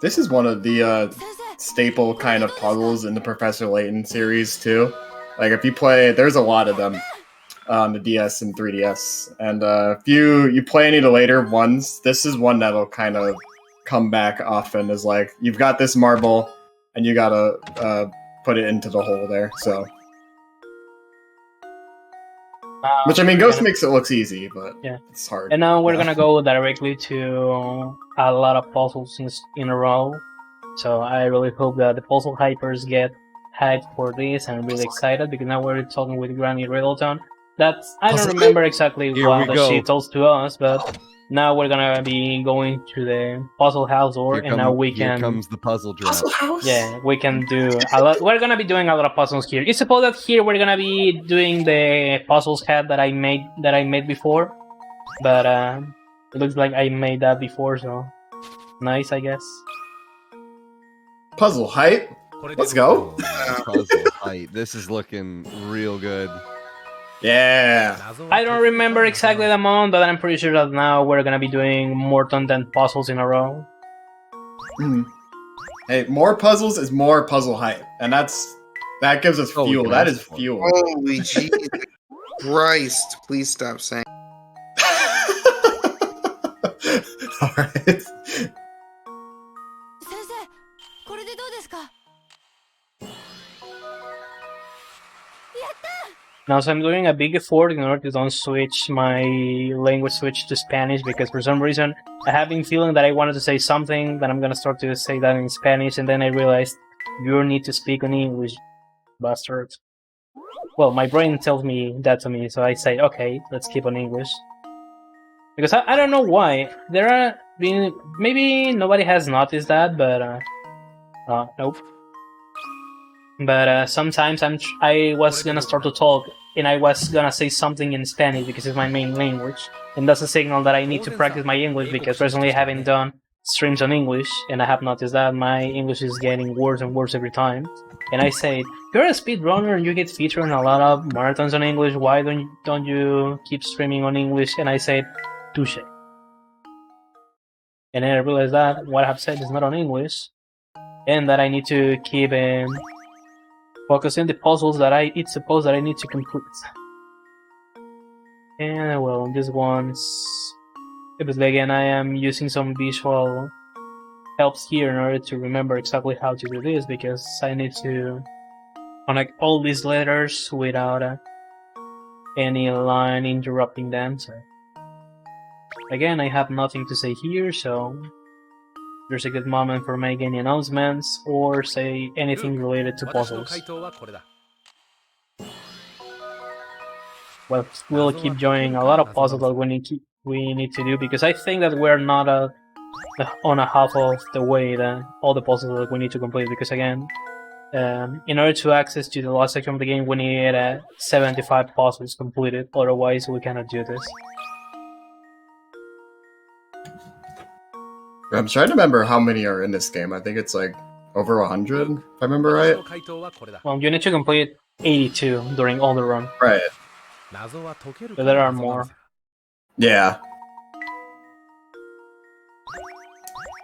This is one of the staple kind of puzzles in the Professor Layton series too. Like if you play, there's a lot of them on the DS and 3DS. And if you play any of the later ones, this is one that'll kind of come back often as like, you've got this marble and you gotta put it into the hole there, so. Which, I mean, Ghost makes it looks easy, but yeah, it's hard. And now we're gonna go directly to a lot of puzzles in a row. So I really hope that the puzzle hypers get hyped for this. I'm really excited because now we're talking with Granny Riddleton. I don't remember exactly what she told to us, but now we're gonna be going to the puzzle house door, and now we can. Here comes the puzzle drop. Puzzle house? Yeah, we can do a lot. We're gonna be doing a lot of puzzles here. It's supposed that here we're gonna be doing the puzzles hat that I made before, but it looks like I made that before, so nice, I guess. Puzzle height. Let's go. Puzzle height. This is looking real good. Yeah. I don't remember exactly the amount, but I'm pretty sure that now we're gonna be doing more than 10 puzzles in a row. Hey, more puzzles is more puzzle height, and that gives us fuel. That is fuel. Holy Jesus Christ! Please stop saying. All right. Now, so I'm doing a big effort in order to don't switch my language to Spanish, because for some reason I have been feeling that I wanted to say something, that I'm gonna start to say that in Spanish, and then I realized you need to speak in English, bastard. Well, my brain tells me that to me, so I say, okay, let's keep on English. Because I don't know why. There are maybe nobody has noticed that, but nope. But sometimes I was gonna start to talk, and I was gonna say something in Spanish because it's my main language, and that's a signal that I need to practice my English, because recently I haven't done streams on English, and I have noticed that my English is getting worse and worse every time. And I say, you're a speedrunner and you get featured in a lot of marathons on English, why don't you keep streaming on English? And I said, touche. And then I realized that what I have said is not on English, and that I need to keep focusing the puzzles that it's supposed that I need to complete. And well, this one's... But again, I am using some visual helps here in order to remember exactly how to do this, because I need to connect all these letters without any line interrupting them. So again, I have nothing to say here, so there's a good moment for making any announcements or say anything related to puzzles. Well, we'll keep joining a lot of puzzles that we need to do, because I think that we're not on a half of the way that all the puzzles that we need to complete, because again, in order to access to the last section of the game, we need 75 puzzles completed, otherwise we cannot do this. I'm trying to remember how many are in this game. I think it's like over 100, if I remember right. Well, you need to complete 82 during all the run. Right. But there are more. Yeah.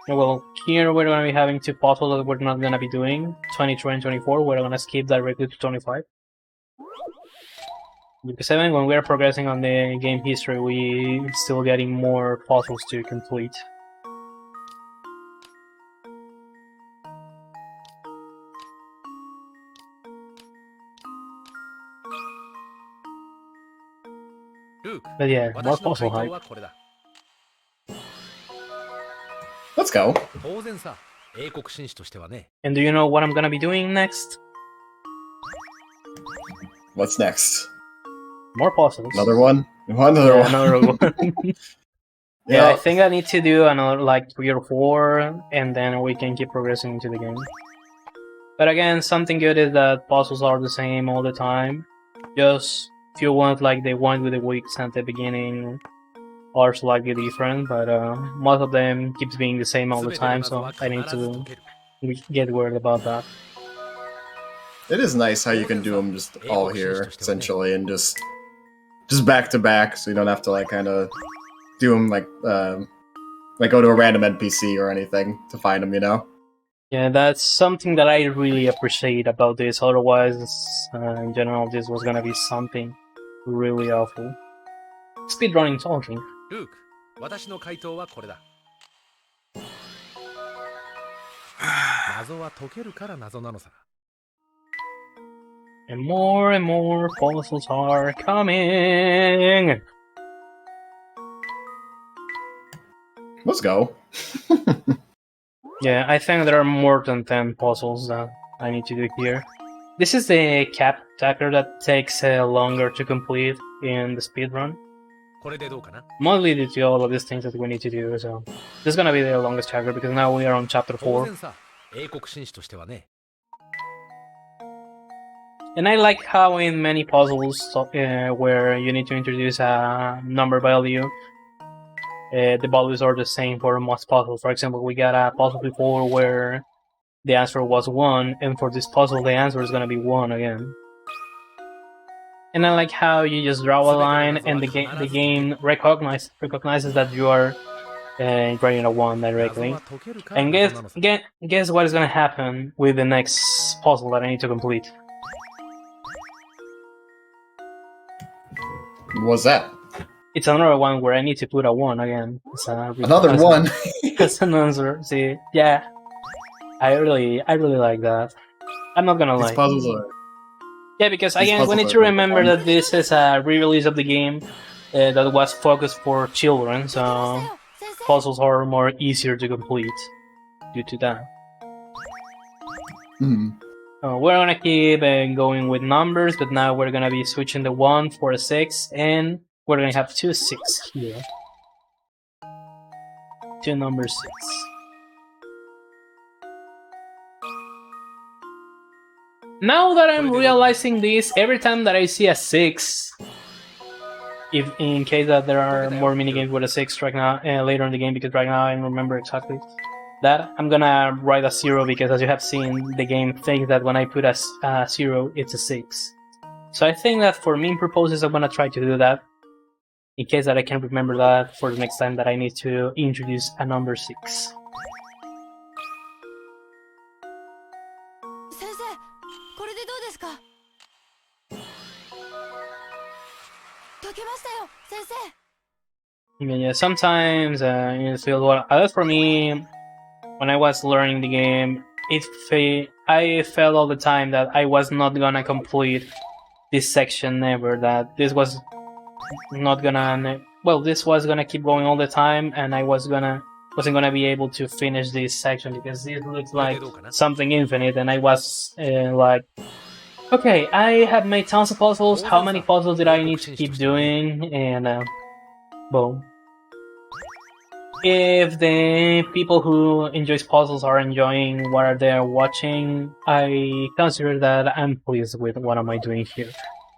Well, here we're going to be having 2 puzzles that we're not going to be doing. 23 and 24, we're going to skip directly to 25. Because even when we're progressing on the game history, we're still getting more puzzles to complete. But yeah, more puzzle hype. Let's go. And do you know what I'm gonna be doing next? What's next? More puzzles. Another one? Another one. Another one. Yeah, I think I need to do another like 3 or 4, and then we can keep progressing into the game. But again, something good is that puzzles are the same all the time. Just if you want like the one with the weeks at the beginning are slightly different, but most of them keeps being the same all the time, so I need to get worried about that. It is nice how you can do them just all here, essentially, and just just back to back, so you don't have to like kind of do them like go to a random NPC or anything to find them. You know. Yeah, that's something that I really appreciate about this. Otherwise, in general, this was gonna be something really awful. Speedrunning talking. ルーク、私の回答はこれだ。謎は解けるから謎なのさ。And more puzzles are coming. Let's go. Yeah, I think there are more than 10 puzzles that I need to do here. This is the cap attacker that takes longer to complete in the speedrun. これでどうかな？ Mostly due to all of these things that we need to do, so this is gonna be the longest chapter because now we are on chapter 当 4. 然さ、英国紳士としてはね。 And I like how in many puzzles where you need to introduce a number value, the values are the same for most puzzles. For example, we got a puzzle before where the answer was 1, and for this puzzle the answer is gonna be 1 again. And I like how you just draw a line and the game recognizes that you are writing a 1 directly. 謎は解けるから And 謎なのさ。 guess what is gonna happen with the next puzzle that I need to complete. What's that? It's another one where I need to put a 1 again. Another one. It's an answer. See, yeah, I really like that. I'm not gonna These lie. puzzles are. Yeah, because these again, we puzzles need are to really remember fun. that this is a re-release of the game that was focused for children, so puzzles are more easier to complete due to that. Hmm. We're gonna keep going with numbers, but now we're gonna be switching the 1 for a 6, and we're gonna have 2 6 here. 2 number 6. Now that I'm realizing this, every time that I see a 6, if in case that there are more minigames with a 6 right now, later in the game, because right now I don't remember exactly that, I'm gonna write a 0 because as you have seen, the game thinks that when I put a 0, it's a 6. So I think that for meme purposes, I'm gonna try to do that, in case that I can remember that for the next time that I need to introduce a number 6. 先生、これでどうですか？解けましたよ、先生。 Yeah, sometimes in the field, well, at least for me, when I was learning the game, I felt all the time that I was not gonna complete this section never. That this was not gonna. Well, this was gonna keep going all the time, and I wasn't gonna be able to finish this section because it looks like something infinite, and I was like, okay, I have made tons of puzzles. How many puzzles did I need to keep doing? And boom. If the people who enjoys puzzles are enjoying what they're watching, I consider that I'm pleased with what am I doing here.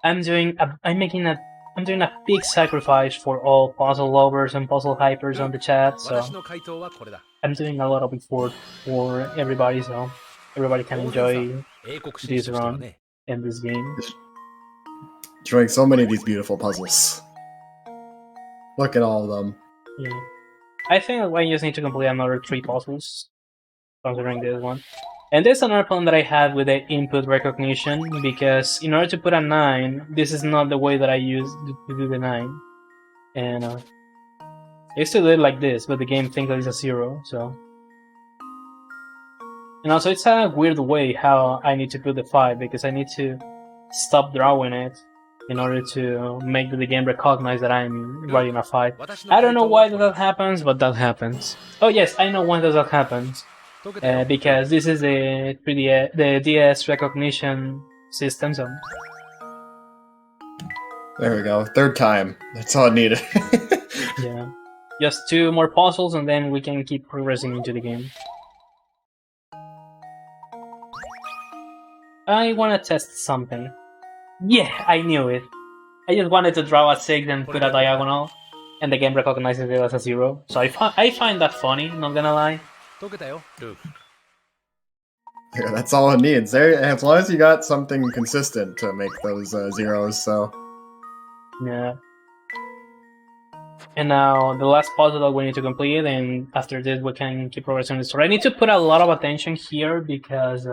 I'm doing a big sacrifice for all puzzle lovers and puzzle hypers on the chat, so 私の回答はこれだ。 I'm doing a lot of effort for everybody, so everybody can enjoy 英国紳士としてはね。 in this game. Enjoying so many of these beautiful puzzles. Look at all of them. Yeah. I think I just need to complete another 3 puzzles, considering this one. And there's another problem that I had with the input recognition, because in order to put a 9, this is not the way that I use to do the 9. And I used to do it like this, but the game thinks that it's a 0, so... And also it's a weird way how I need to put the 5, because I need to stop drawing it in order to make the game recognize that I'm writing a 5. I don't know why that happens, but that happens. Oh yes, I know why that happens. Because this is the DS recognition system. So. There we go. Third time. That's all I needed. Yeah. Just 2 more puzzles and then we can keep progressing into the game. I wanna test something. Yeah, I knew it. I just wanted to draw a 6 and put a diagonal, and the game recognizes it as a 0. So I find that funny, not gonna lie. 解けたよ、ルーク。 Yeah, that's all it needs. There, as long as you got something consistent to make those zeros, so Yeah. And now the last puzzle that we need to complete, and after this we can keep progressing the story. I need to put a lot of attention here because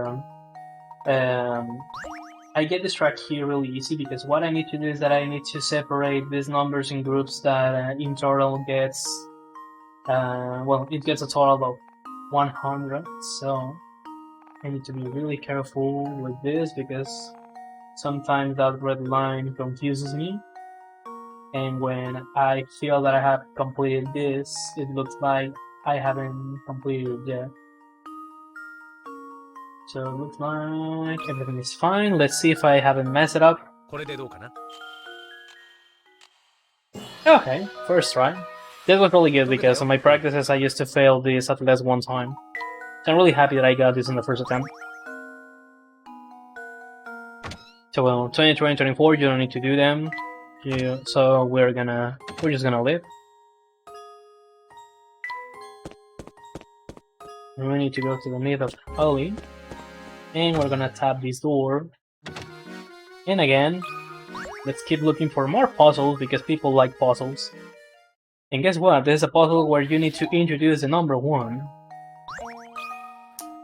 I get distracted here really easy, because what I need to do is that I need to separate these numbers in groups that in total gets, it gets a total of 100, so I need to be really careful with this because sometimes that red line confuses me. And when I feel that I have completed this, it looks like I haven't completed it yet. So it looks like everything is fine. Let's see if I haven't messed it up. これでどうかな Okay, first try. This was really good because on my practices I used to fail this at least one time. So I'm really happy that I got this in the first attempt. So well, 2020, 24, you don't need to do them. So we're just gonna live. And we need to go to the middle of the alley. And we're gonna tap this door. And again, let's keep looking for more puzzles because people like puzzles. And guess what? There's a puzzle where you need to introduce the number 1.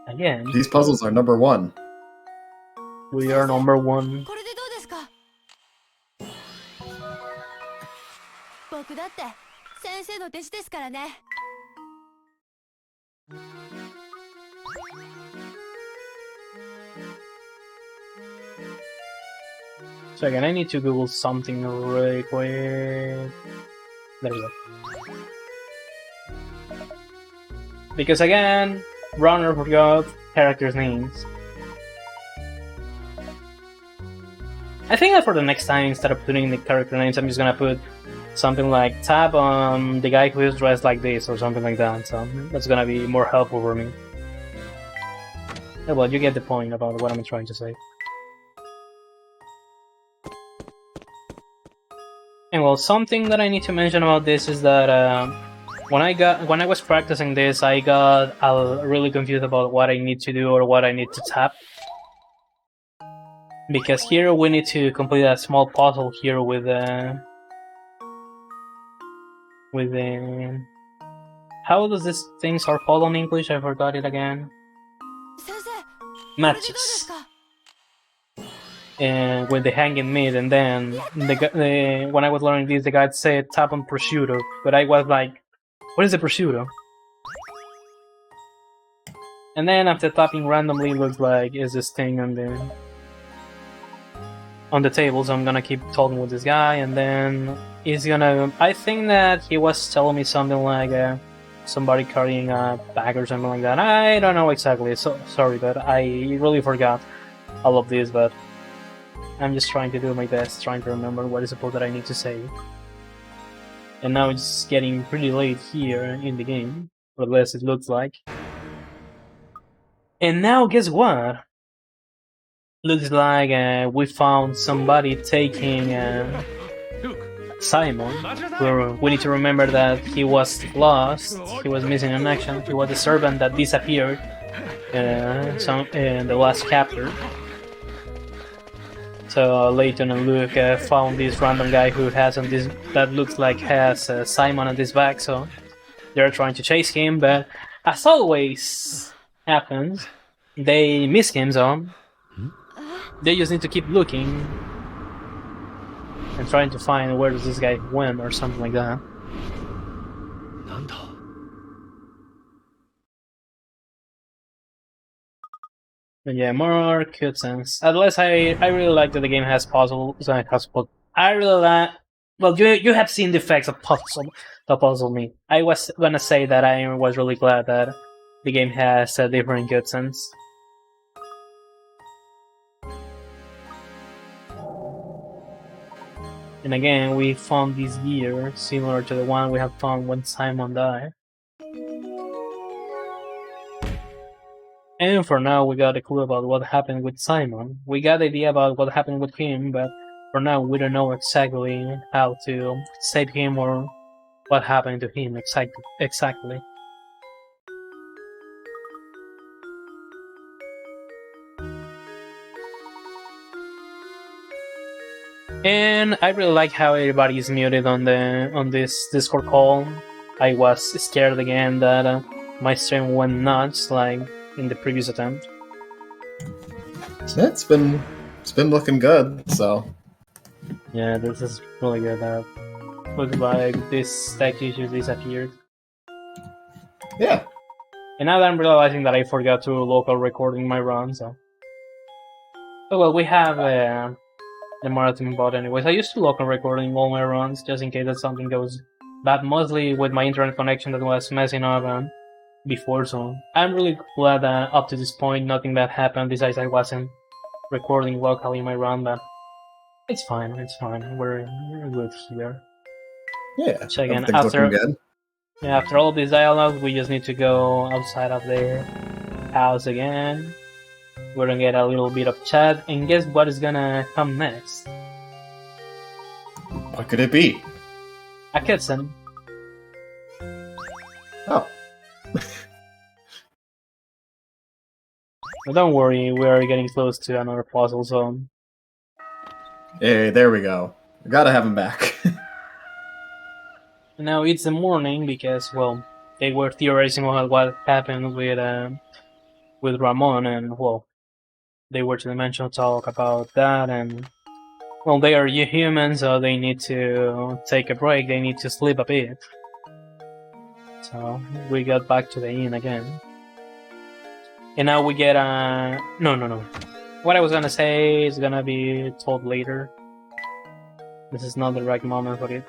Again, These puzzles are number 1. we are number 1. これでどうですか？僕だって先生の弟子ですからね。 So again, I need to Google something really quick. There we go. Because again, Runner forgot characters' names. I think that for the next time, instead of putting the character names, I'm just gonna put something like tab on the guy who is dressed like this or something like that. So that's gonna be more helpful for me. Yeah, well, you get the point about what I'm trying to say. And well, something that I need to mention about this is that when I was practicing this, I got really confused about what I need to do or what I need to tap. Because here we need to complete a small puzzle here with how does this things are called in English? I forgot it again. 先生、これでどうです Matches. か？ And with the hanging meat, and then when I was learning this, the guy said tap on prosciutto, but I was like, what is the prosciutto? And then after tapping randomly, it looks like is this thing on the table, so I'm gonna keep talking with this guy, and then he's gonna. I think that he was telling me something like somebody carrying a bag or something like that. I don't know exactly. So sorry, but I really forgot all of this, but. I'm just trying to do my best, trying to remember what is the that I need to say. And now it's getting pretty late here in the game, or at least it looks like. And now guess what? Looks like we found somebody taking Simon. We need to remember that he was lost, he was missing in action, he was the servant that disappeared in the last chapter. So Layton and Luke found this random guy who has on this that looks like has Simon on his back, so they're trying to chase him, but as always happens, they miss him, so they just need to keep looking and trying to find where does this guy went or something like that. なんだ But yeah, more cutscenes. At least I really like that the game has puzzles. I really like. Well, you have seen the effects of puzzle me. I was gonna say that I was really glad that the game has different cutscenes. And again, we found this gear similar to the one we have found when Simon died. And for now, we got a clue about what happened with Simon. We got the idea about what happened with him, but for now, we don't know exactly how to save him or what happened to him exactly. And I really like how everybody is muted on this Discord call. I was scared again that my stream went nuts like in the previous attempt. Yeah, it's been looking good. So Yeah, this is really good. Looks like this tech issue disappeared. yeah, And now that I'm realizing that I forgot to local recording my run, so. Oh well, we have the marathon bot anyways. I used to local recording all my runs just in case that something goes bad, mostly with my internet connection that was messing up before, so I'm really glad that up to this point nothing bad happened besides I wasn't recording locally my run, but it's fine, we're good here. yeah. So again, Everything's looking good. Yeah, after all this dialogue, we just need to go outside of the house again. We're gonna get a little bit of chat, and guess what is gonna come next? What could it be? A cutscene. Oh, But don't worry, we are getting close to another puzzle zone. hey, there we go. We gotta have him back. And now it's the morning because, well, they were theorizing on what happened with Ramon, and well, they were to the mention talk about that, and well, they are humans, so they need to take a break. They need to sleep a bit. So we got back to the inn again, and now we get a no. What I was gonna say is gonna be told later. This is not the right moment for it.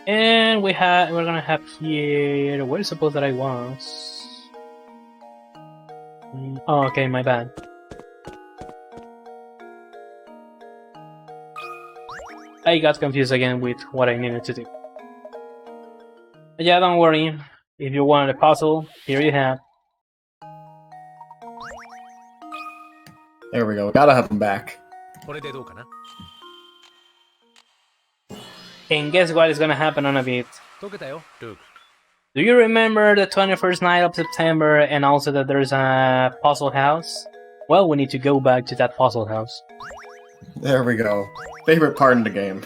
And we're gonna have here. Where is suppose that I was? Oh, okay, my bad. I got confused again with what I needed to do. But yeah, don't worry. If you wanted a puzzle, here you have. There we go. We gotta have him back. これでどうかな And guess what is gonna happen on a bit? 解けたよ、ルーク。 Do you remember the 21st night of September and also that there's a puzzle house? Well, we need to go back to that puzzle house. There we go. Favorite part in the game.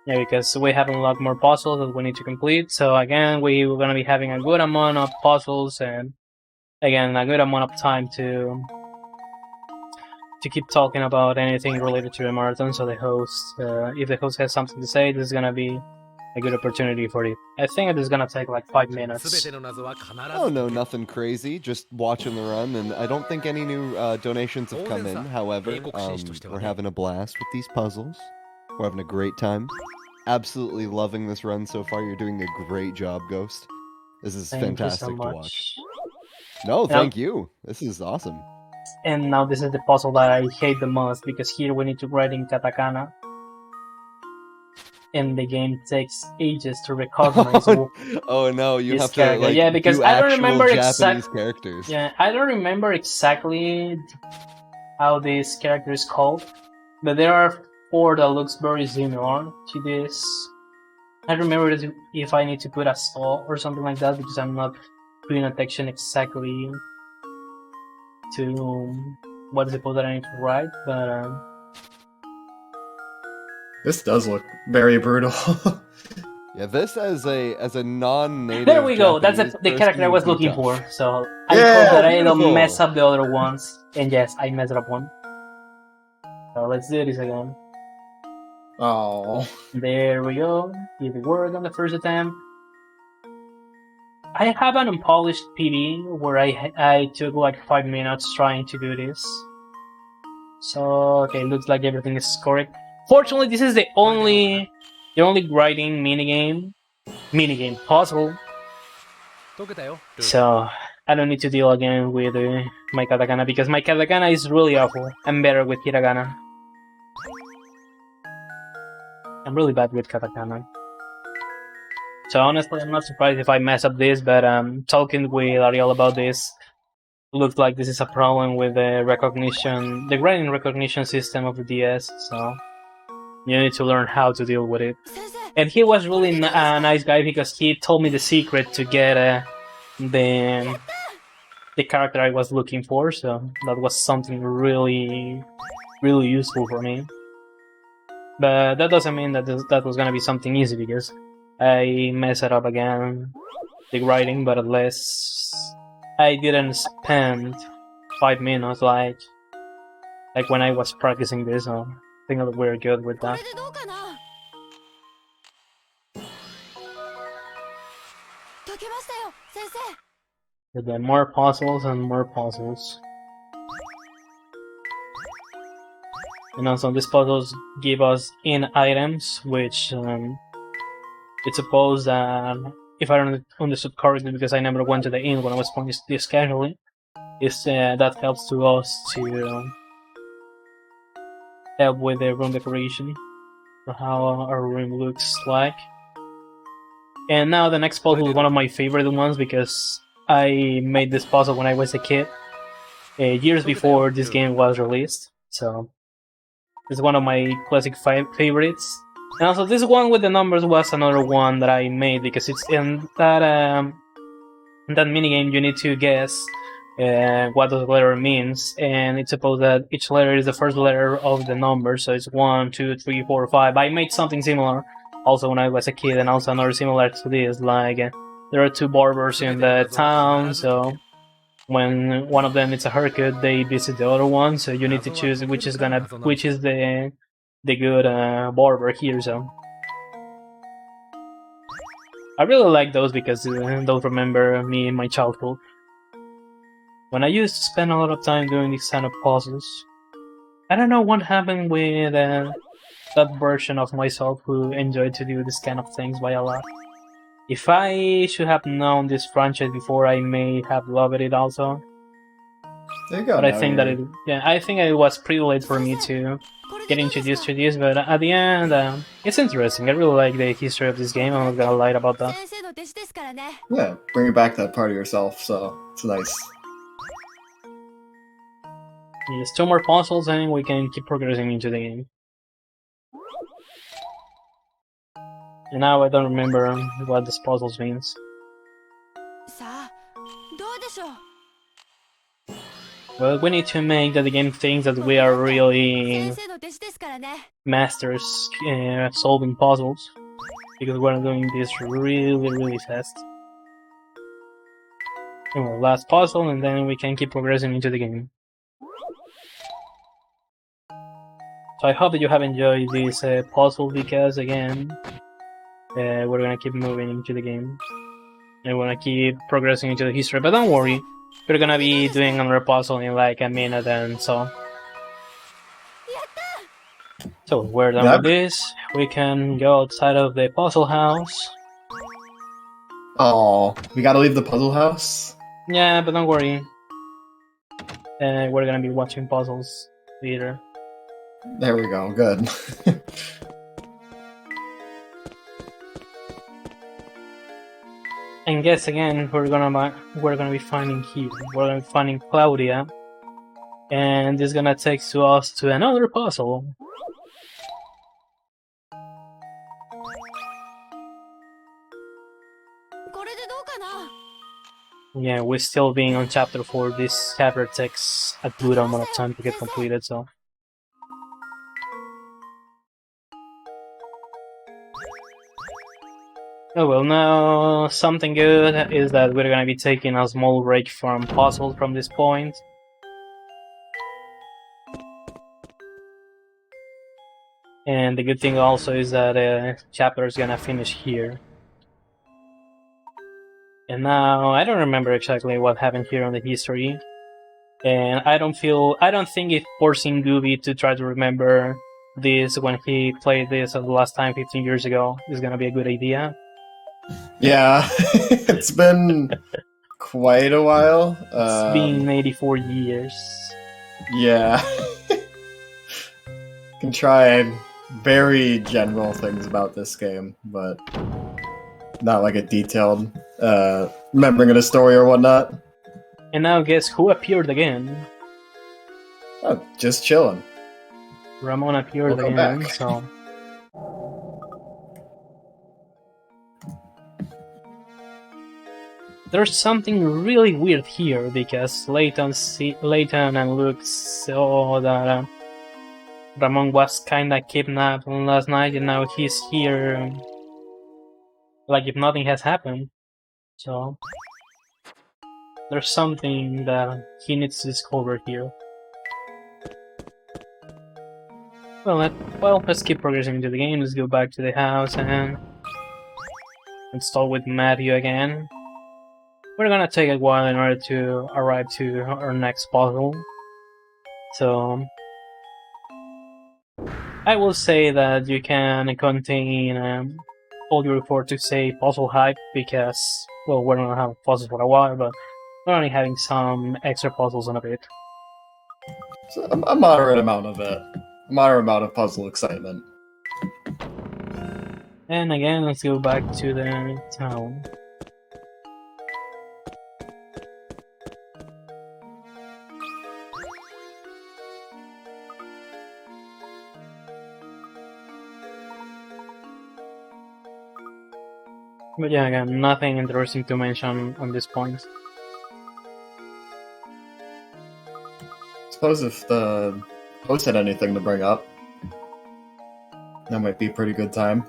Yeah, because we have a lot more puzzles that we need to complete. So again, we're gonna be having a good amount of puzzles and again a good amount of time to keep talking about anything related to the marathon. So the host, if the host has something to say, this is gonna be a good opportunity for it. I think it is gonna take like 5 minutes. 全ての謎は必ず Oh no, nothing crazy. Just watching the run, and I don't think any new donations have come in. However, we're having a blast with these puzzles. We're having a great time. Absolutely loving this run so far. You're doing a great job, Ghost. This is Thank you fantastic so to watch. much. No, thank you. This is awesome. And now this is the puzzle that I hate the most because here we need to write in katakana. And the game takes ages to recognize Oh no, you this have to character. like Yeah, because do I don't actual remember Japanese characters. Yeah, I don't remember exactly how this character is called, but there are 4 that looks very similar to this. I remember if I need to put a saw or something like that because I'm not putting attention exactly to what is the code that I need to write, but This does look very brutal. Yeah, this as a non-native. there we go. That's Japanese the character I person was would be looking tough. for. So I Yeah, hope that I don't beautiful. mess up the other ones. And yes, I messed up one. So let's do this again. Oh, There we go. Did it work on the first attempt? I have an unpolished PD where I took like 5 minutes trying to do this. So okay, looks like everything is correct. Fortunately, this is the only grinding minigame puzzle. 解けたよ、ルーク。 So I don't need to deal again with my katakana because my katakana is really awful. I'm better with hiragana. I'm really bad with katakana. So honestly, I'm not surprised if I mess up this, but talking with Ariel about this, looks like this is a problem with the grinding recognition system of the DS. So You need to learn how to deal with it. 先生 And he was really a nice guy because he told me the secret to get the character I was looking for. So that was something really useful for me. But that doesn't mean that that was gonna be something easy because I messed it up again, the writing. But at least I didn't spend 5 minutes like when I was practicing this. So I think that we're good with こ that. れでどうかな解けましたよ先生 With then more puzzles and more puzzles. And also these puzzles give us in items, which it's supposed that if I don't understood correctly, because I never went to the inn when I was playing this casually, is that helps to us to help with the room decoration, for how our room looks like. And now the next puzzle is one of my favorite ones because I made this puzzle when I was a kid, years before this game was released. So it's one of my classic favorites. And also this one with the numbers was another one that I made because it's in that minigame you need to guess what the letter means, and it's supposed that each letter is the first letter of the number, so it's 1, 2, 3, 4, 5. I made something similar also when I was a kid, and also another similar to this, like there are 2 barbers in the town, so when one of them needs a haircut, they visit the other one, so you need to choose which is the good barber here. So I really like those because those remember me in my childhood when I used to spend a lot of time doing these kind of puzzles. I don't know what happened with that version of myself who enjoyed to do this kind of things by a lot. If I should have known this franchise before, I may have loved it also. There you go. But I now think that you're- I think it was pretty late for me to これ get でどうです introduced か to this. But at the end, it's interesting. I really like the history of this game. I'm not gonna lie about that. 先生の弟子ですからね Yeah, bring back that part of yourself, so it's nice. Just 2 more puzzles, and we can keep progressing into the game. And now I don't remember what this puzzles means. さあどうでしょう Well, we need to make that the game thinks that we are 先 really 生の弟子ですからね masters solving puzzles, because we're doing this really fast. Anyway, last puzzle, and then we can keep progressing into the game. So I hope that you have enjoyed this puzzle, because again, we're gonna keep moving into the game, and we're gonna keep progressing into the history. But don't worry, we're gonna be doing another puzzle in like a minute, and so. So we're done Yep. with this. We can go outside of the puzzle house. Oh, we gotta leave the puzzle house? Yeah, but don't worry. We're gonna be watching puzzles later. There we go, good. And guess again, we're gonna be finding here. We're gonna be finding Claudia, and this is gonna take us to another puzzle. Yeah, we're still being on chapter 4. This chapter takes a good amount of time to get completed, so. Oh well, now something good is that we're gonna be taking a small break from puzzles from this point. And the good thing also is that chapter is gonna finish here. And now I don't remember exactly what happened here on the history, and I don't think it's forcing Gooby to try to remember this when he played this the last time 15 years ago is gonna be a good idea. Yeah, it's been quite a while. It's been 84 years. Yeah. Can try very general things about this game, but not like a detailed remembering of the story or whatnot. And now guess who appeared again? Oh, just chilling. Ramon appeared Welcome again, back. so there's something really weird here because Layton and Luke saw that Ramon was kinda kidnapped last night and now he's here like if nothing has happened. So there's something that he needs to discover here. Well, let's keep progressing into the game. Let's go back to the house and start with Matthew again. We're gonna take a while in order to arrive to our next puzzle. So I will say that you can contain all your report to say puzzle hype because, well, we're gonna have puzzles for a while, but we're only having some extra puzzles in a bit. So a moderate amount of it. A moderate amount of puzzle excitement. And again, let's go back to the town. But yeah, again, nothing interesting to mention on this point. Suppose if the host had anything to bring up, that might be a pretty good time.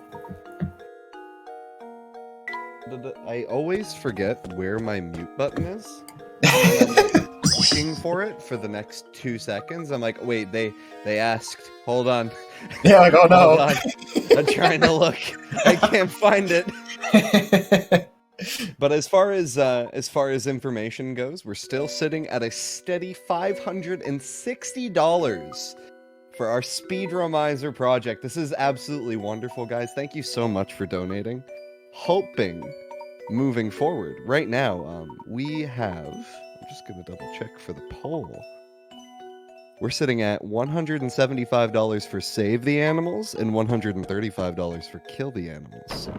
I always forget where my mute button is. I'm looking for it for the next 2 seconds. I'm like, wait, they asked. Hold on. Yeah, like, oh Hold no. on. I'm trying to look. I can't find it. But as far as information goes, we're still sitting at a steady $560 for our Speedromizer project. This is absolutely wonderful, guys. Thank you so much for donating. Hoping, moving forward, right now, we have... I'm just gonna double check for the poll. We're sitting at $175 for Save the Animals and $135 for Kill the Animals. So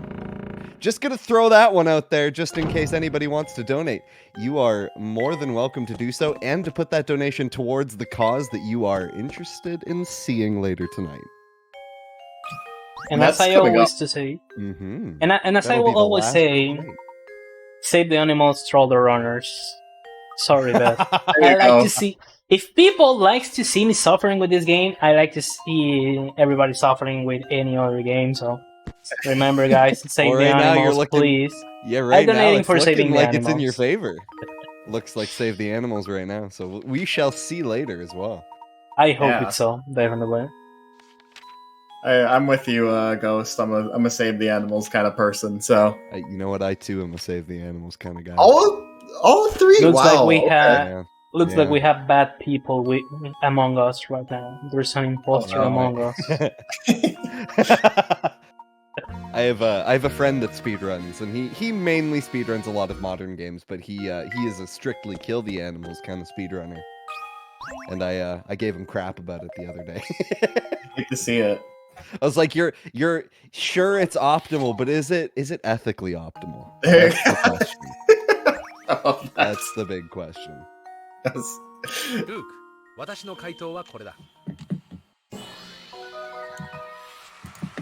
just gonna throw that one out there just in case anybody wants to donate. You are more than welcome to do so and to put that donation towards the cause that you are interested in seeing later tonight. And as I always to say, Mm-hmm. and as I will always say, save the animals, troll the runners. Sorry, but I like to see. If people likes to see me suffering with this game, I like to see everybody suffering with any other game. So remember, guys, save Well, the right now animals, you're looking- please. Yeah, right I'm now donating it's for saving looking the like it's in your animals. favor. Looks like Save the Animals right now, so we shall see later as well. I hope Yeah. it's so, definitely. I'm with you, Ghost. I'm a save the animals kind of person. So You know what? I too am a Save the Animals kind of guy. all three. Looks wow. like we okay. have. Yeah. Looks Yeah. like we have bad people among us right now. There's an imposter no. among us. I have a friend that speedruns, and he mainly speedruns a lot of modern games, but he is a strictly kill the animals kind of speedrunner. And I gave him crap about it the other day. Hate to see it. I was like, you're sure it's optimal, but is it ethically optimal? There That's the question. Oh, That's the big question. that's- ルーク、私の回答はこれだ。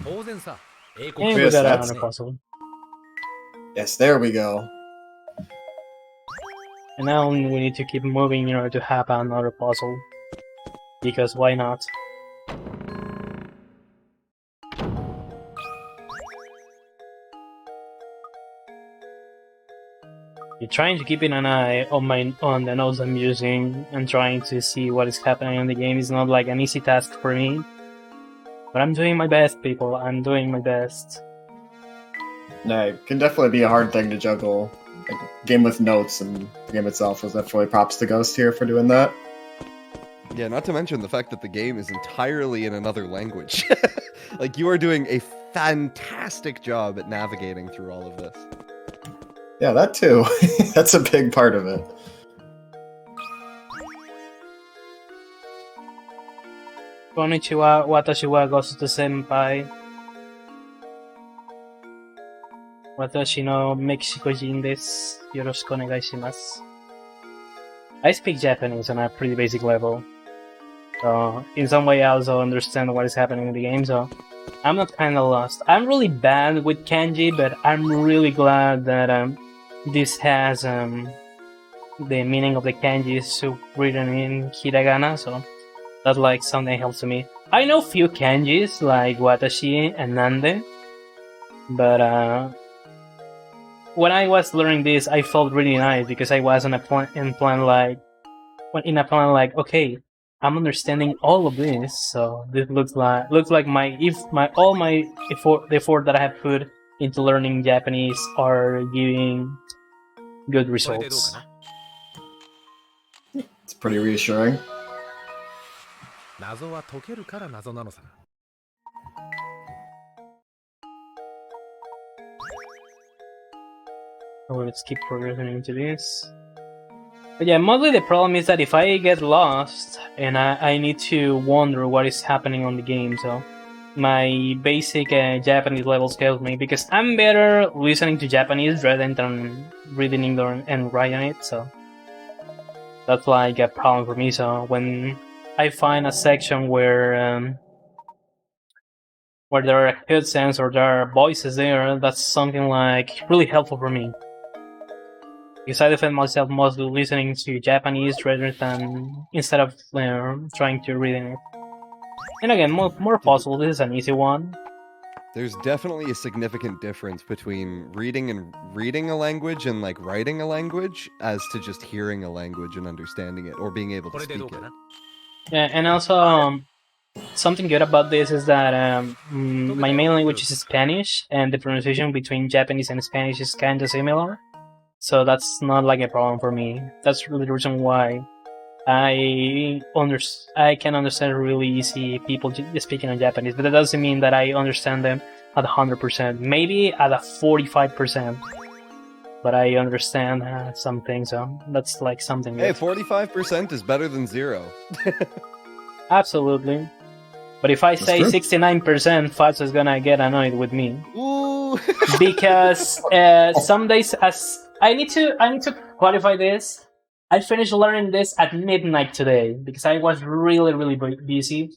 当然さ、英国 And we Yes, got that's- another puzzle. Yes, there we go. And now we need to keep moving in order to have another puzzle. Because why not? You're trying to keep an eye on the notes I'm using and trying to see what is happening in the game is not like an easy task for me. But I'm doing my best, people. I'm doing my best. No, it can definitely be a hard thing to juggle. Like, game with notes and the game itself was definitely props to Ghost here for doing that. Yeah, not to mention the fact that the game is entirely in another language. Like, you are doing a fantastic job at navigating through all of this. Yeah, that too. That's a big part of it. Konnichiwa, watashi wa GhostSenpai. Watashi no Mexico-jin desu. Yoroshiku onegai shimasu. I speak Japanese on a pretty basic level. So, in some way I also understand what is happening in the game, so I'm not kinda lost. I'm really bad with kanji, but I'm really glad that this has the meaning of the kanji is written in hiragana, so that's like something helps to me. I know few kanjis like watashi and nande, but when I was learning this, I felt really nice because I was in a plan like, okay, I'm understanding all of this, so this looks like all my effort, the effort that I have put into learning Japanese are giving good results. It's pretty reassuring. 謎は解けるから謎なのさ。So let's keep progressing into this. But yeah, mostly the problem is that if I get lost and I need to wonder what is happening on the game, so my basic Japanese level scares me because I'm better listening to Japanese rather than reading English and writing it, so that's like a problem for me. So when I find a section where there are cutscenes or there are voices there, that's something like really helpful for me. Because I defend myself mostly listening to Japanese rather than instead of trying to read it. And again, more puzzle. This is an easy one. There's definitely a significant difference between reading a language and like writing a language as to just hearing a language and understanding it or being able to speak it. Yeah, and also something good about this is that my main language is Spanish, and the pronunciation between Japanese and Spanish is kind of similar. So that's not like a problem for me. That's really the reason why I can understand really easy people speaking in Japanese, but that doesn't mean that I understand them at 100%. Maybe at a 45%. But I understand some things, so that's like something. Hey, 45% is better than 0. Absolutely. But if I say 69%, Fatso is gonna get annoyed with me. Ooh. Because some days, as I need to qualify this. I finished learning this at midnight today because I was really busy.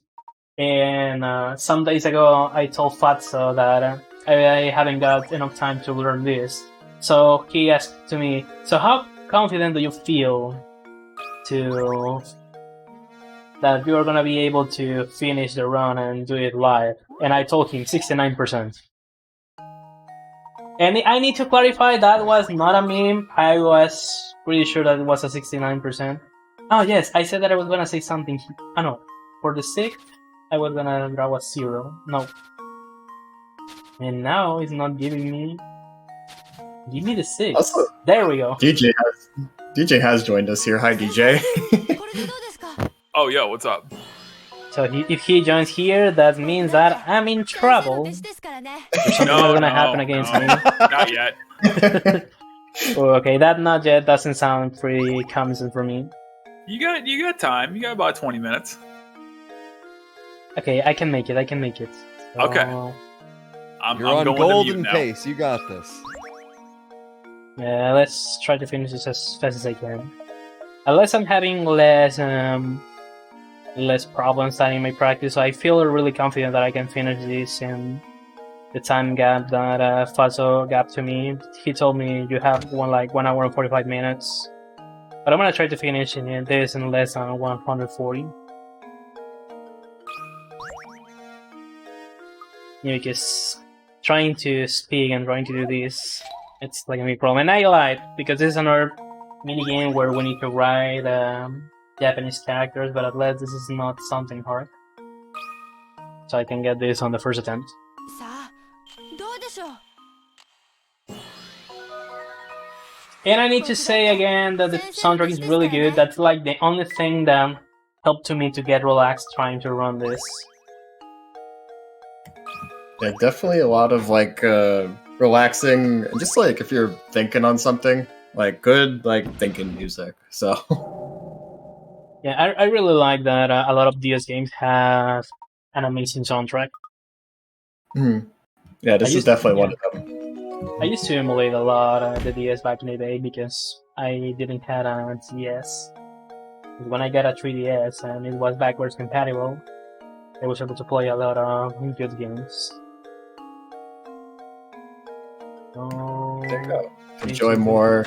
And some days ago, I told Fatso that I haven't got enough time to learn this. So he asked to me, "So how confident do you feel that you are gonna be able to finish the run and do it live?" And I told him 69%. And I need to clarify that was not a meme. I was pretty sure that it was a 69%. Oh yes, I said that I was gonna say something. Oh no, for the 6th, I was gonna draw a 0. No. And now it's not giving me. Give me the 6. Also, there we go. DJ has joined us here. Hi, DJ. これでどうですか Oh, yo, what's up? So if he joins here, that means that I'm in 先生の trouble. 弟子ですからね Or something's gonna happen against me. Not yet. Oh, okay, that not yet doesn't sound pretty promising for me. You got time. You got about 20 minutes. Okay, I can make it. So, Okay. I'm You're on going golden to mute now. pace. You got this. Yeah, let's try to finish this as fast as I can. Unless I'm having less problems starting my practice, so I feel really confident that I can finish this in the time gap that Fazo gave to me. He told me you have 1 hour and 45 minutes. But I'm gonna try to finish this in less than 140. Yeah, because trying to speak and trying to do this, it's like a big problem. And I lied, because this is another minigame where we need to write Japanese characters, but at least this is not something hard. So I can get this on the first attempt. さあどうでしょう And I need to say again that the soundtrack is really good. That's like the only thing that helped to me to get relaxed trying to run this. Yeah, definitely a lot of like relaxing, just like if you're thinking on something, like good like thinking music. So Yeah, I really like that a lot of DS games have an amazing soundtrack. yeah, this is definitely one of them. I used to emulate a lot the DS back in the day because I didn't have a DS. When I got a 3DS and it was backwards compatible, I was able to play a lot of good games. So There you go. Enjoy more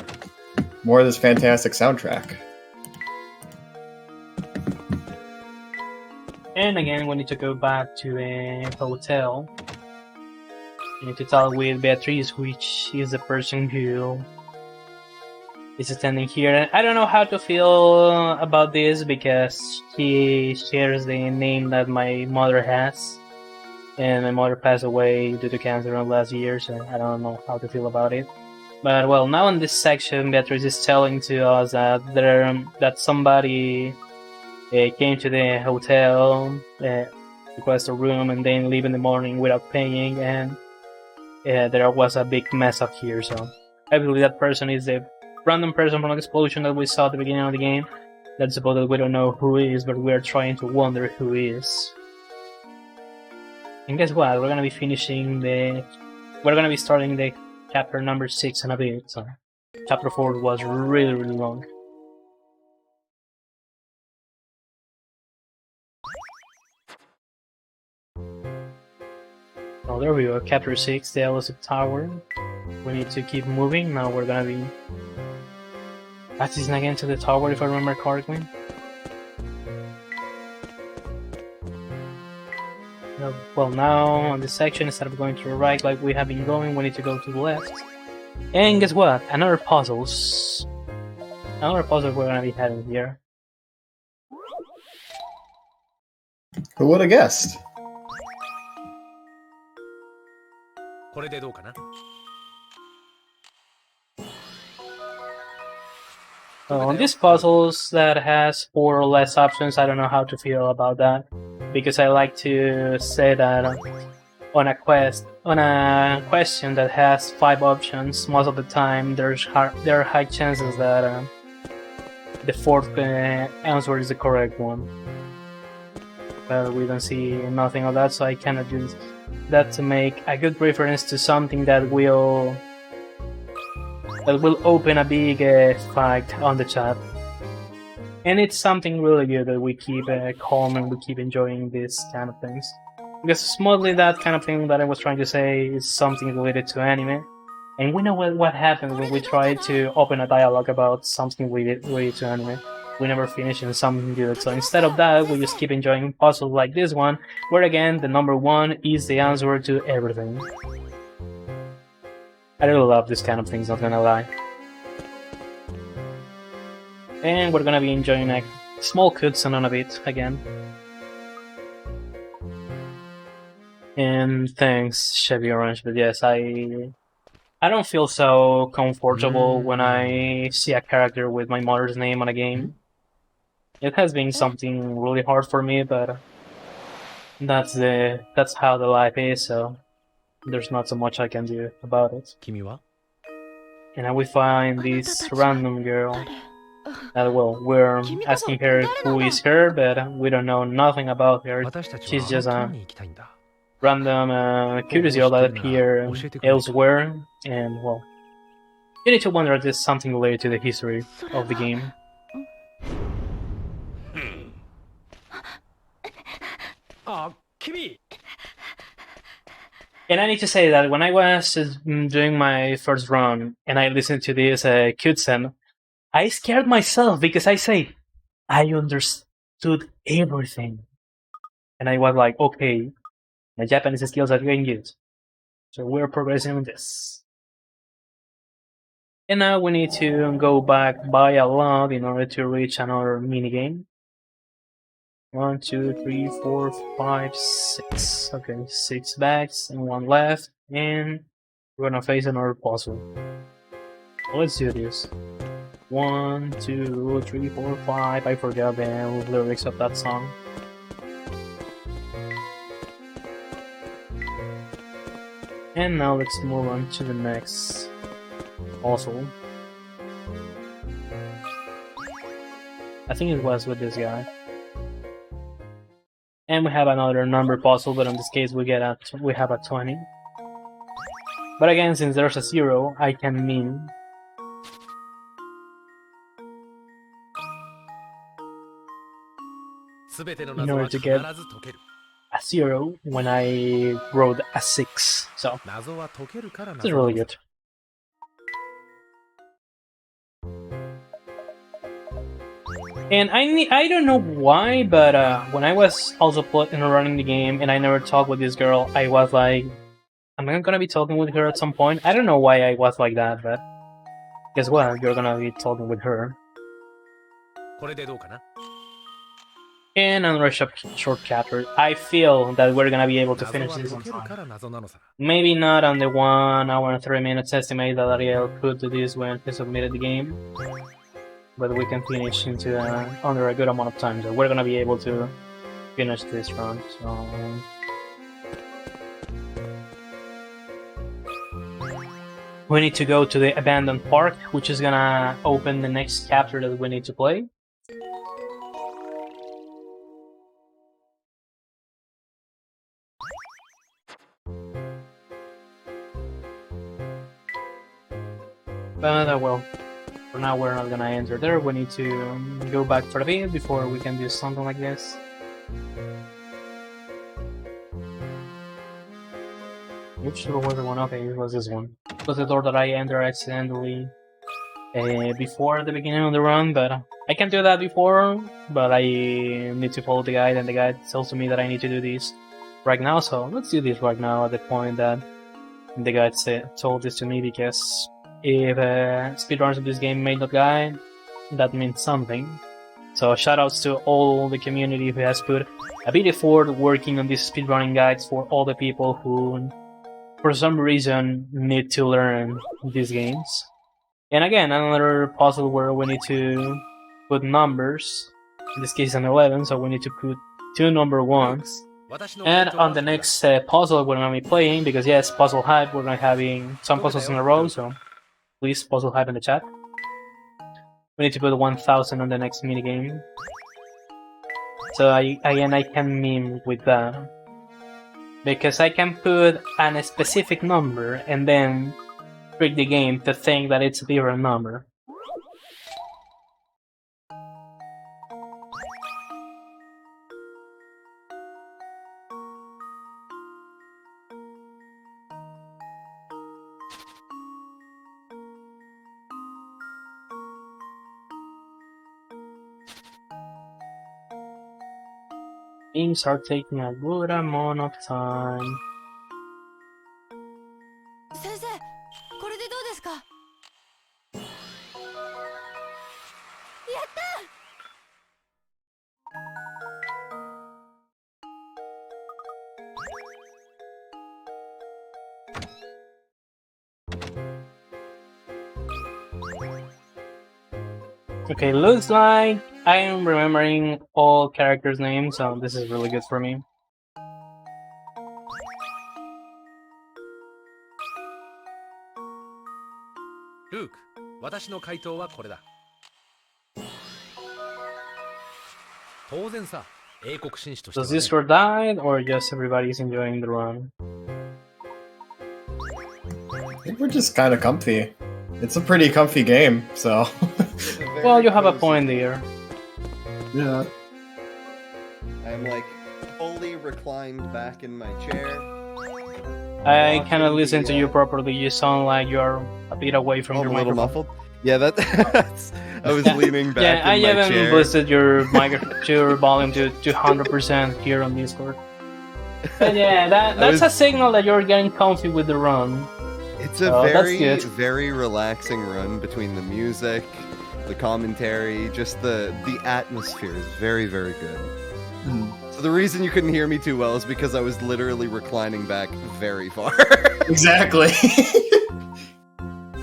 of this fantastic soundtrack. And again, we need to go back to a hotel. We need to talk with Beatrice, which is the person who is attending here. I don't know how to feel about this because she shares the name that my mother has. And my mother passed away due to cancer last year, so I don't know how to feel about it. But well, now in this section, Beatrice is telling to us that that somebody came to the hotel, request a room, and then leave in the morning without paying, and there was a big mess up here. So I believe that person is the random person from the explosion that we saw at the beginning of the game. That's about that we don't know who is, but we are trying to wonder who is. And guess what? We're gonna be starting the chapter number 6 in a bit. So chapter 4 was really long. Oh, there we go. Chapter 6, the Elusive Tower. We need to keep moving. Now we're gonna be passing again to the tower, if I remember correctly. Well, now on this section, instead of going to the right like we have been going, we need to go to the left. And guess what? Another puzzle we're gonna be having here. Who would have guessed? これでどうかな On these puzzles that has 4 or less options, I don't know how to feel about that, because I like to say that on a question that has 5 options, most of the time there are high chances that the 4th answer is the correct one. But we don't see nothing of that, so I cannot do that to make a good reference to something that will open a big fight on the chat. And it's something really good that we keep calm and we keep enjoying these kind of things. Because mostly that kind of thing that I was trying to say is something related to anime. And we know what happens when we try to open a dialogue about something related to anime. We never finish in something good. So instead of that, we just keep enjoying puzzles like this one, where again, the number 1 is the answer to everything. I really love this kind of things, not gonna lie. And we're gonna be enjoying a small cutscene on a bit again. And thanks, Chevy Orange, but yes, I don't feel so comfortable when I see a character with my mother's name on a game. It has been something really hard for me, but that's how the life is, so there's not so much I can do about it. 君は And now we find this random girl. Well, we're asking her who is her, but we don't know nothing about her. 私たち She's は just あの a 塔に行きたいんだ random curiosity that appear elsewhere, and well, you need to wonder if there's something related to the history of the game. あ、君 And I need to say that when I was doing my first run and I listened to this cutscene, I scared myself because I understood everything. And I was like, okay, my Japanese skills are getting good. So we're progressing with this. And now we need to go back by a lot in order to reach another minigame. 1, 2, 3, 4, 5, 6. Okay, 6 bags and 1 left, and we're gonna face another puzzle. Let's do this. 1, 2, 3, 4, 5. I forgot the lyrics of that song. And now let's move on to the next puzzle. I think it was with this guy. And we have another number puzzle, but in this case we have a 20. But again, since there's a 0, I can mean. In order to get a 0 when I wrote a 6. So, this is really good. And I don't know why, but when I was also running the game and I never talked with this girl, I was like, am I gonna be talking with her at some point? I don't know why I was like that, but guess what? You're gonna be talking with her. これでどうかな In another short chapter, I feel that we're gonna be able to 謎 finish は this 解 on ける time. から謎なのさ Maybe not on the 1 hour and 3 minutes estimate that Ariel put to this when he submitted the game, but we can finish into under a good amount of time. So we're gonna be able to finish this run. So we need to go to the abandoned park, which is gonna open the next chapter that we need to play. But well, for now we're not gonna enter there. We need to go back for a bit before we can do something like this. Which door was the one? Okay, it was this one. It was the door that I entered accidentally before the beginning of the run, but I can do that before, but I need to follow the guide, and the guide tells to me that I need to do this right now, so let's do this right now at the point that the guide told this to me, because if speedrunners of this game made the guide, that means something. So shoutouts to all the community who has put a bit of effort working on these speedrunning guides for all the people who, for some reason, need to learn these games. And again, another puzzle where we need to put numbers. In this case, an 11, so we need to put 2 number 1s. 私の And 回答は on the next puzzle we're gonna be playing, because yes, puzzle hype, we're gonna be having some puzzles in a row, so please puzzle hype in the chat. We need to put 1000 on the next minigame. So I can meme with that. Because I can put a specific number and then trick the game to think that it's a different number. Things are taking a good amount of time. 先生これでどうですかやった Okay, looks like I am remembering all characters' names, so this is really good for me. Luke 私の回答はこれだ当然さ英国紳士としては Does ね this girl die, or just everybody's enjoying the run? I think we're just kind of comfy. It's a pretty comfy game, so. It's a very Well, you have a cozy- point there. Yeah. I'm like fully reclined back in my chair. I cannot watching listen the, to you properly. You sound like you're a bit away from Oh, your I'm a little microphone. muffled. Yeah, that's. I was leaning back Yeah, I in my haven't chair. boosted your your volume to 200% here on Discord. But yeah, that's a signal that you're getting comfy with the run. It's a Oh, that's very, good. very relaxing run between the music, the commentary, just the atmosphere is very, very good. So the reason you couldn't hear me too well is because I was literally reclining back very far. Exactly.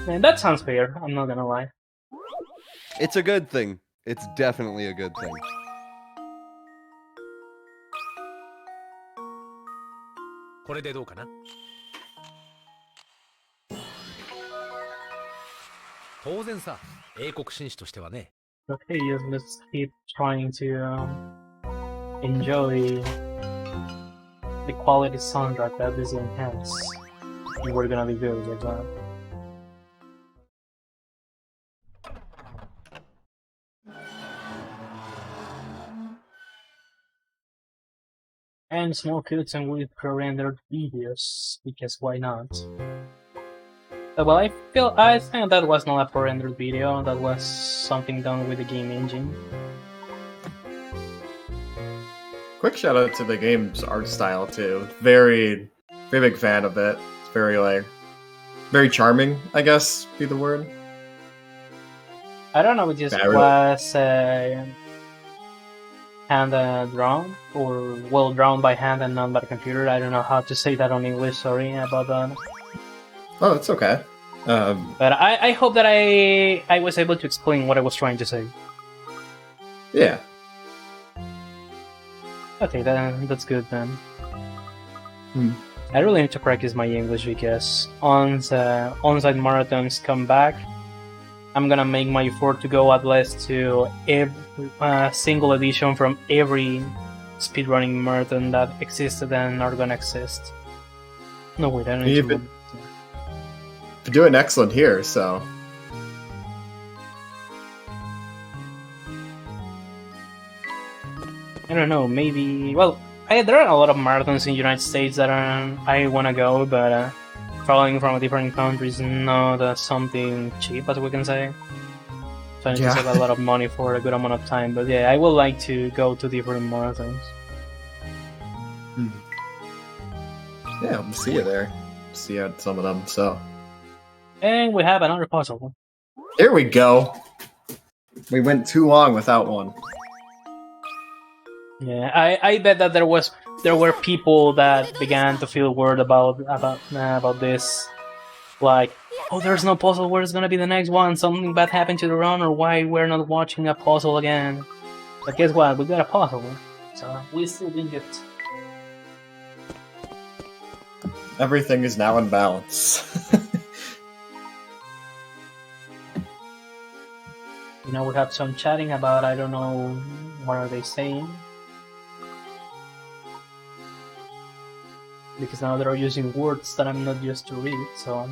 Man, that sounds fair. I'm not gonna lie. It's a good thing. It's definitely a good thing. これでどうかな当然さ英国紳士としてはね Okay, yes, let's keep trying to enjoy the quality soundtrack that this game has. And we're gonna be good with that. And small cutscene with pre-rendered videos, because why not? Well, I think that was not a pre-rendered video, that was something done with the game engine. quick shout out to the game's art style too. Very, very big fan of it. It's very like, very charming, I guess, be the word. I don't know if this was hand drawn or well drawn by hand and not by the computer. I don't know how to say that on English. Sorry about that. Oh, it's okay. But I hope that I was able to explain what I was trying to say. Yeah. Okay, that's good then. I really need to practice my English because once on-site marathons come back, I'm gonna make my effort to go at least to every single edition from every speedrunning marathon that existed and are gonna exist. No, wait, I don't need to... You're doing excellent here, so... I don't know, maybe... Well, there are a lot of marathons in the United States that I wanna go, but traveling from a different country is not something cheap, as we can say. So I need to save a lot of money for a good amount of time, but yeah, I would like to go to different marathons. Yeah, we'll see you there. See you at some of them, so... And we have another puzzle. Here we go! We went too long without one. Yeah, I bet that there were people that began to feel weird about this, like, oh, there's no puzzle. Where's gonna be the next one? Something bad happened to the run, or why we're not watching a puzzle again? But guess what? We got a puzzle, so we still didn't get. Everything is now in balance. You know, we have some chatting about, I don't know, what are they saying? Because now they're using words that I'm not used to read, so...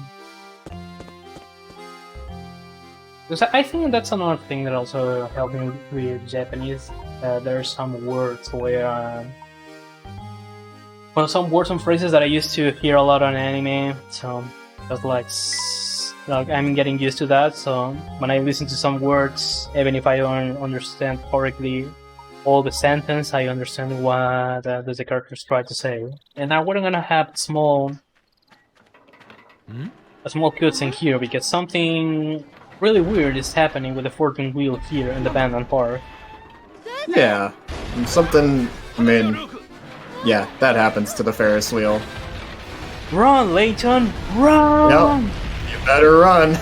Because I think that's another thing that also helped me with Japanese. There are some words where... well, some words and phrases that I used to hear a lot on anime, so... just like I'm getting used to that, so when I listen to some words, even if I don't understand correctly all the sentence, I understand what the characters try to say. And now we're gonna have a small cutscene here because something really weird is happening with the fortune wheel here in the abandoned park. Yeah, and something. I mean, yeah, that happens to the Ferris wheel. Run, Layton, run! Yep. You better run.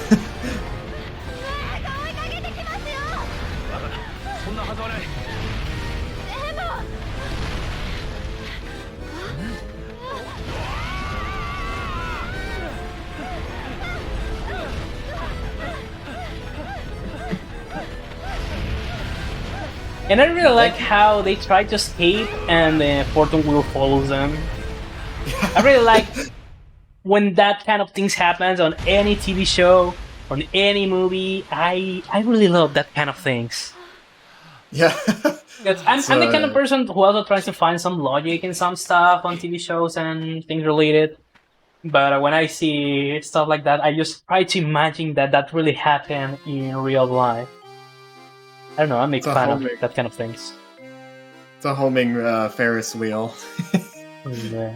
And I really like how they try to escape and the fortune wheel follows them. I really like when that kind of things happens on any TV show, on any movie. I really love that kind of things. Yeah. I'm the kind of person who also tries to find some logic in some stuff on TV shows and things related. But when I see stuff like that, I just try to imagine that really happened in real life. I don't know, I'm a big fan of that kind of things. It's a homing Ferris wheel. Yeah.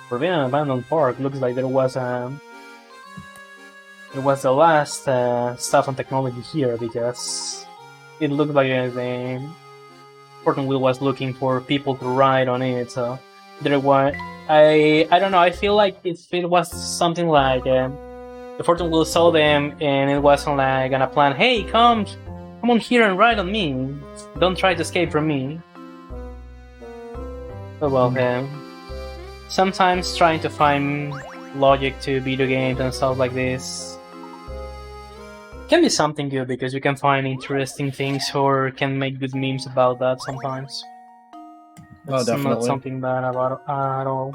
For being an abandoned park, looks like there was the last stuff on technology here because it looked like the fortune wheel was looking for people to ride on it. So there was I don't know. I feel like if it was something like the fortune wheel saw them and it wasn't like gonna plan, hey, come on here and ride on me. Don't try to escape from me. Oh well, sometimes trying to find logic to video games and stuff like this can be something good because you can find interesting things or can make good memes about that sometimes. It's not something bad about at all.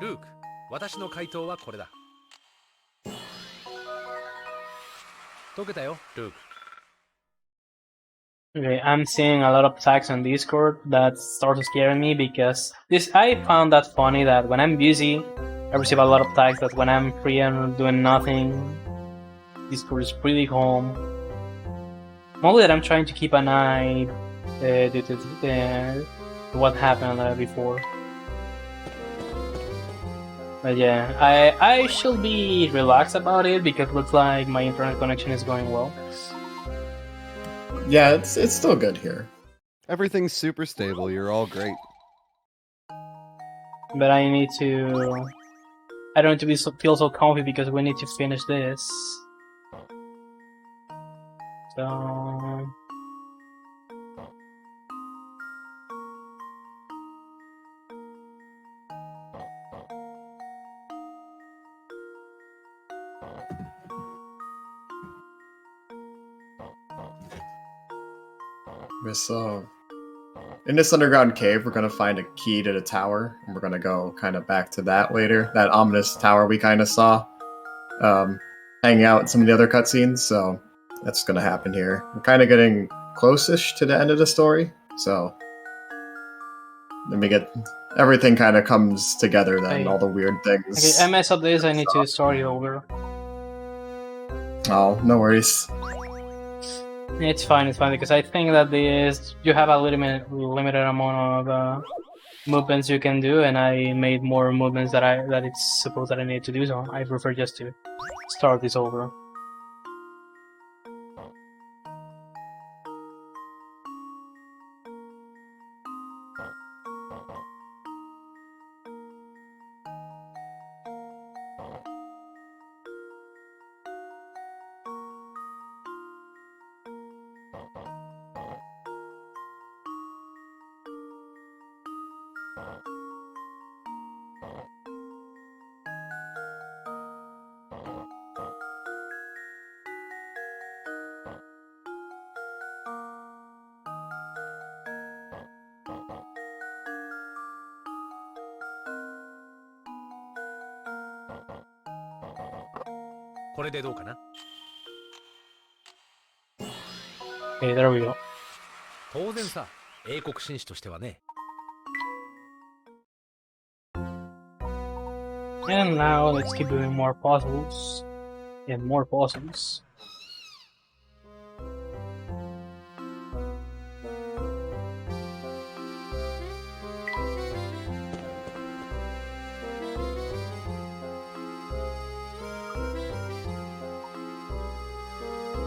Luke, 私の回答はこれだ。解けたよ、Luke. Okay, I'm seeing a lot of tags on Discord that starts scaring me because I found that funny that when I'm busy, I receive a lot of tags that when I'm free and doing nothing, Discord is pretty calm. Mostly that I'm trying to keep an eye due to what happened before. But yeah, I should be relaxed about it because it looks like my internet connection is going well. Yeah, it's still good here. Everything's super stable. You're all great. But I need to... I don't need to feel so comfy because we need to finish this. So... So, in this underground cave, we're gonna find a key to the tower, and we're gonna go kind of back to that later. That ominous tower we kind of saw, hanging out in some of the other cutscenes. So that's gonna happen here. We're kind of getting close-ish to the end of the story. So then we get everything kind of comes together. Then Okay. all the weird things. Okay, I mess up this. I need to start it over. Oh, no worries. It's fine because I think that this you have a limited amount of movements you can do, and I made more movements that it's supposed that I need to do. So I prefer just to start this over. これでどうかな。 Okay, there we go. 当然さ、英国紳士としてはね。 And now let's keep doing more puzzles and more puzzles.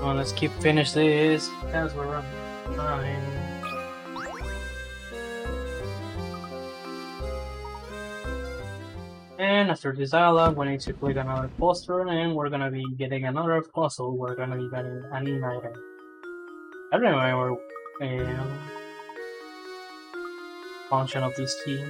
Well, let's keep finish this as we're running time. And after this dialogue, we need to click another poster, and we're gonna be getting another puzzle. We're gonna be getting an item. I don't remember function of this key.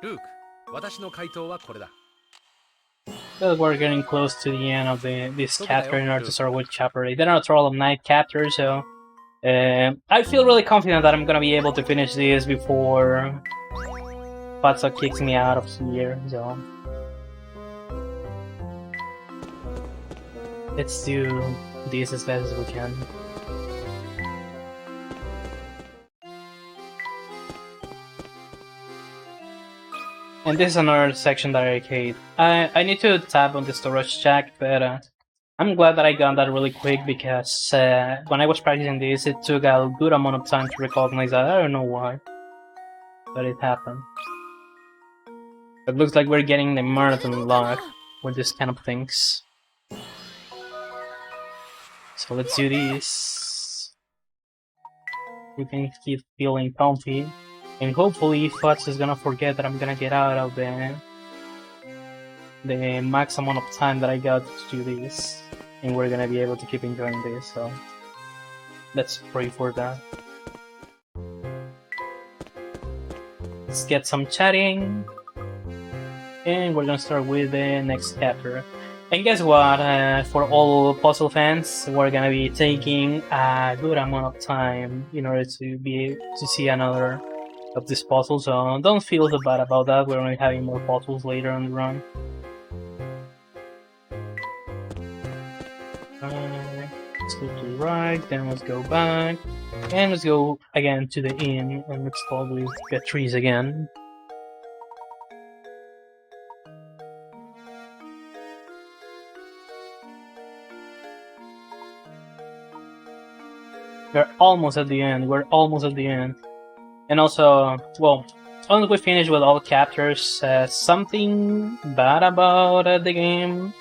Luke, 私の回答はこれだ。 But we're getting close to the end of this chapter in order to start with chapter 8. They're not all of 9 chapters, so I feel really confident that I'm gonna be able to finish this before Fatsa kicks me out of here. So let's do this as best as we can. And this is another section that I hate. I need to tap on the storage jack, but I'm glad that I got that really quick because when I was practicing this, it took a good amount of time to recognize that. I don't know why, but it happened. It looks like we're getting the marathon luck with this kind of things. So let's do this. We can keep feeling comfy. And hopefully Futz is gonna forget that I'm gonna get out of the max amount of time that I got to do this. And we're gonna be able to keep enjoying this, so let's pray for that. Let's get some chatting. And we're gonna start with the next chapter. And guess what? For all puzzle fans, we're gonna be taking a good amount of time in order to be to see another of these puzzles. So don't feel so bad about that. We're only having more puzzles later on the run. Let's go to the right, then let's go back, and let's go again to the inn, and let's probably get trees again. We're almost at the end. We're almost at the end. And also, well, once we finish with all the chapters, something bad about the game,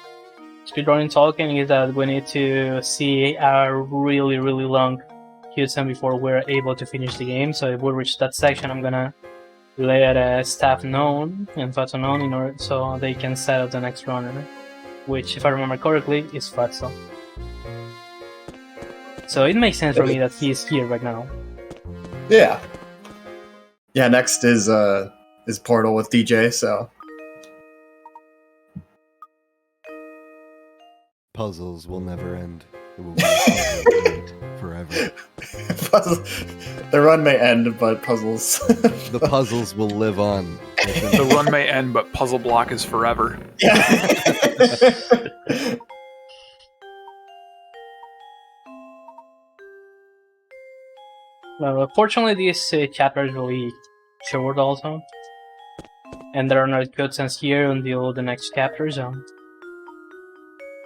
Speedrunning Talking, is that we need to see a really, really long cutscene before we're able to finish the game. So if we reach that section, I'm gonna let staff know and Fatso know in order so they can set up the next runner, which, if I remember correctly, is Fatso. So it makes sense for me that he's here right now. Yeah. Yeah, next is Portal with DJ, so. Puzzles will never end. It will be a puzzle night forever. The run may end, but puzzles. The puzzles will live on. The run may end, but puzzle block is forever. Yeah. Fortunately, this chapter is really short also. And there are no cutscenes here until the next chapter, so...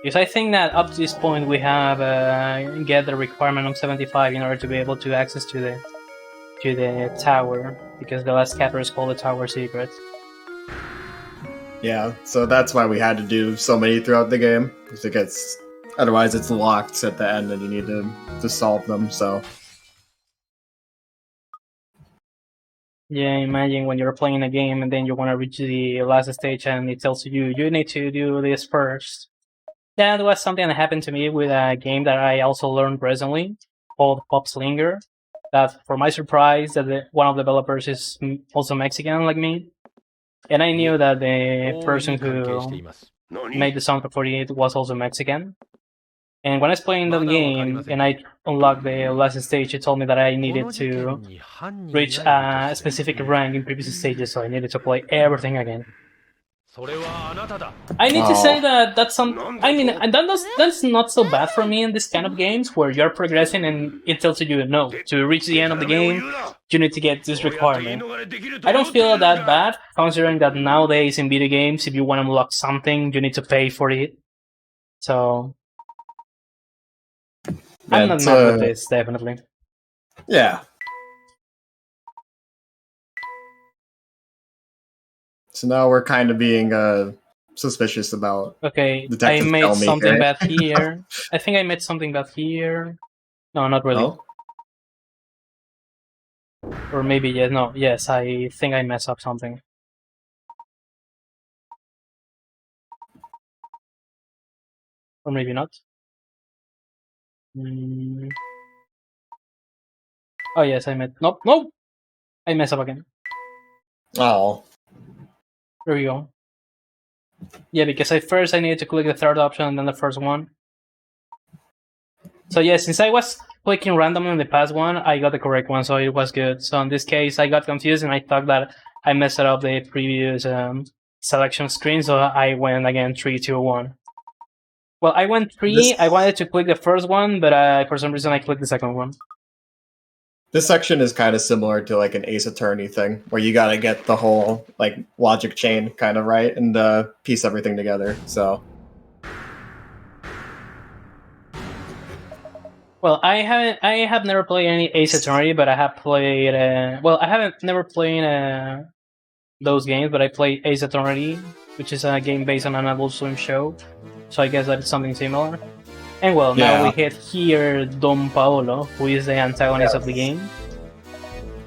Because I think that up to this point we have get the requirement of 75 in order to be able to access to the tower, because the last chapter is called the Tower Secret. Yeah, so that's why we had to do so many throughout the game, because it gets... Otherwise it's locked at the end and you need to solve them, so... Yeah, imagine when you're playing a game and then you want to reach the last stage and it tells you need to do this first. That was something that happened to me with a game that I also learned recently, called Pop Slinger. That, for my surprise, that one of the developers is also Mexican like me. And I knew that the person who made the soundtrack for it was also Mexican. And when I was playing the game and I unlocked the last stage, it told me that I needed to reach a specific rank in previous stages, so I needed to play everything again. I need to say that that's that's not so bad for me in this kind of games where you're progressing and it tells you no, to reach the end of the game, you need to get this requirement. I don't feel that bad, considering that nowadays in video games, if you want to unlock something, you need to pay for it. So... I'm not mad with this, definitely. Yeah. So now we're kind of being suspicious about... Okay, Detective I made Tell Me, something right? bad here. I think I made something bad here. No, not really. Oh? Or maybe, yes, no, yes, I think I messed up something. Or maybe not. Oh yes, I made... Nope, nope! I messed up again. Oh. There we go. Yeah, because first I needed to click the third option and then the first one. So yeah, since I was clicking randomly on the past one, I got the correct one, so it was good. So in this case, I got confused and I thought that I messed up the previous selection screen, so I went again 3, 2, 1. Well, I went 3, I wanted to click the first one, but for some reason I clicked the second one. This section is kind of similar to like an Ace Attorney thing, where you gotta get the whole like logic chain kind of right and piece everything together, so... Well, I have never played any Ace Attorney, but I have played. Well, I haven't never played those games, but I played Ace Attorney, which is a game based on an Adult Swim show. So I guess that is something similar. And well, now we hit here Don Paolo, who is the antagonist of the game.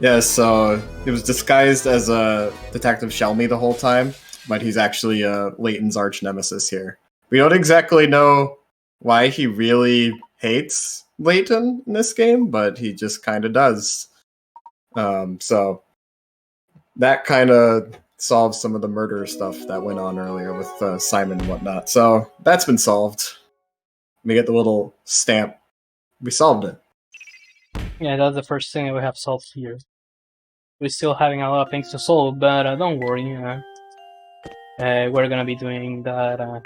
Yeah, so he was disguised as a Detective Shelmy the whole time, but he's actually Layton's arch nemesis here. We don't exactly know why he really hates Layton in this game, but he just kind of does. So that kind of solve some of the murder stuff that went on earlier with Simon and whatnot. So that's been solved. We get the little stamp. We solved it. Yeah, that's the first thing that we have solved here. We're still having a lot of things to solve, but don't worry. We're gonna be doing that on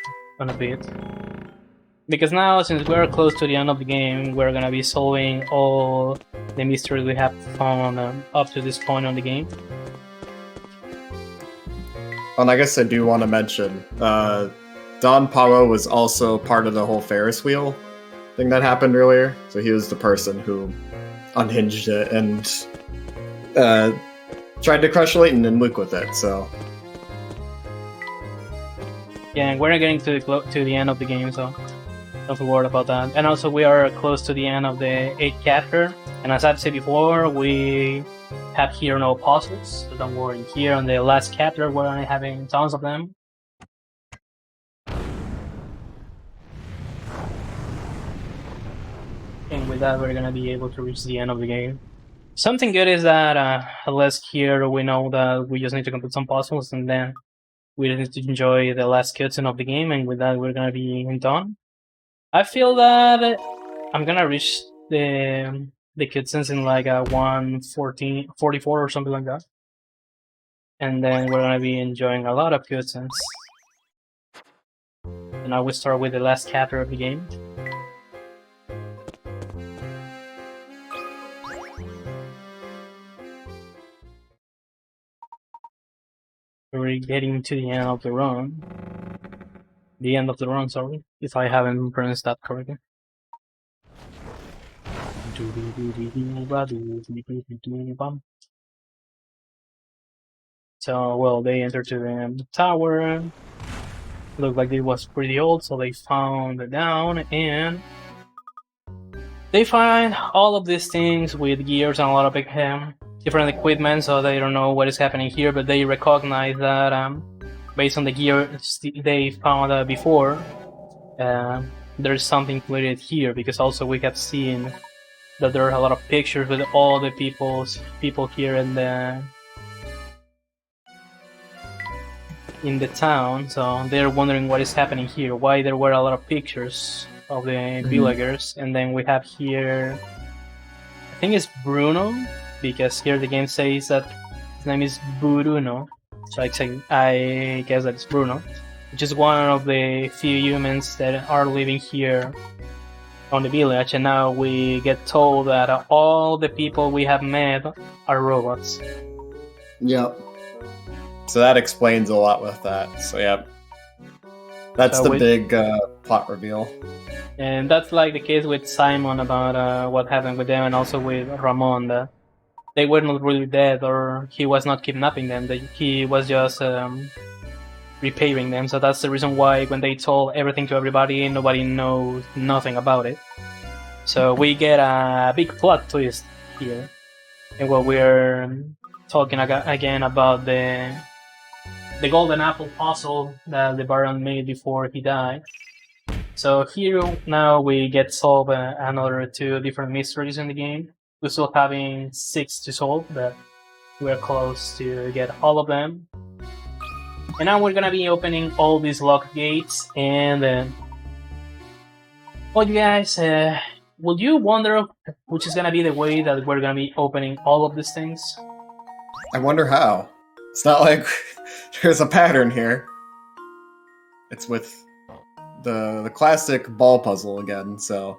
a bit. Because now, since we're close to the end of the game, we're gonna be solving all the mysteries we have found up to this point on the game. And I guess I do want to mention, Don Paulo was also part of the whole Ferris wheel thing that happened earlier. So he was the person who unhinged it and tried to crush Layton and Luke with it. So yeah, and we're getting to the end of the game, so don't worry about that. And also, we are close to the end of the 8th chapter. And as I've said before, we have here no puzzles, so don't worry. Here on the last chapter, we're only having tons of them. And with that, we're gonna be able to reach the end of the game. Something good is that at least here we know that we just need to complete some puzzles, and then we need to enjoy the last cutscene of the game. And with that, we're gonna be done. I feel that I'm gonna reach the cutscenes in like 1:44 or something like that, and then we're gonna be enjoying a lot of cutscenes. And I will start with the last chapter of the game. We're getting to the end of the run. The end of the run, sorry, if I haven't pronounced that correctly. So, well, they entered to the tower. Looked like it was pretty old, so they found it down, and they find all of these things with gears and a lot of different equipment, so they don't know what is happening here, but they recognize that based on the gears they found before, there's something included here, because also we have seen that there are a lot of pictures with all the people here in the town, so they're wondering what is happening here, why there were a lot of pictures of the villagers. And then we have here, I think it's Bruno, because here the game says that his name is Bruno, so I guess that it's Bruno, which is one of the few humans that are living here on the village. And now we get told that all the people we have met are robots. Yep. So that explains a lot with that. So yeah, that's the big plot reveal. And that's like the case with Simon about what happened with them, and also with Ramon, that they were not really dead, or he was not kidnapping them, he was just repairing them. So that's the reason why when they told everything to everybody, nobody knows nothing about it. So we get a big plot twist here. And what we're talking again about the golden apple puzzle that the Baron made before he died. So here now we get solve another 2 different mysteries in the game. We're still having 6 to solve, but we're close to get all of them. And now we're gonna be opening all these locked gates, and well, you guys, would you wonder which is gonna be the way that we're gonna be opening all of these things? I wonder how. It's not like there's a pattern here. It's with the classic ball puzzle again, so.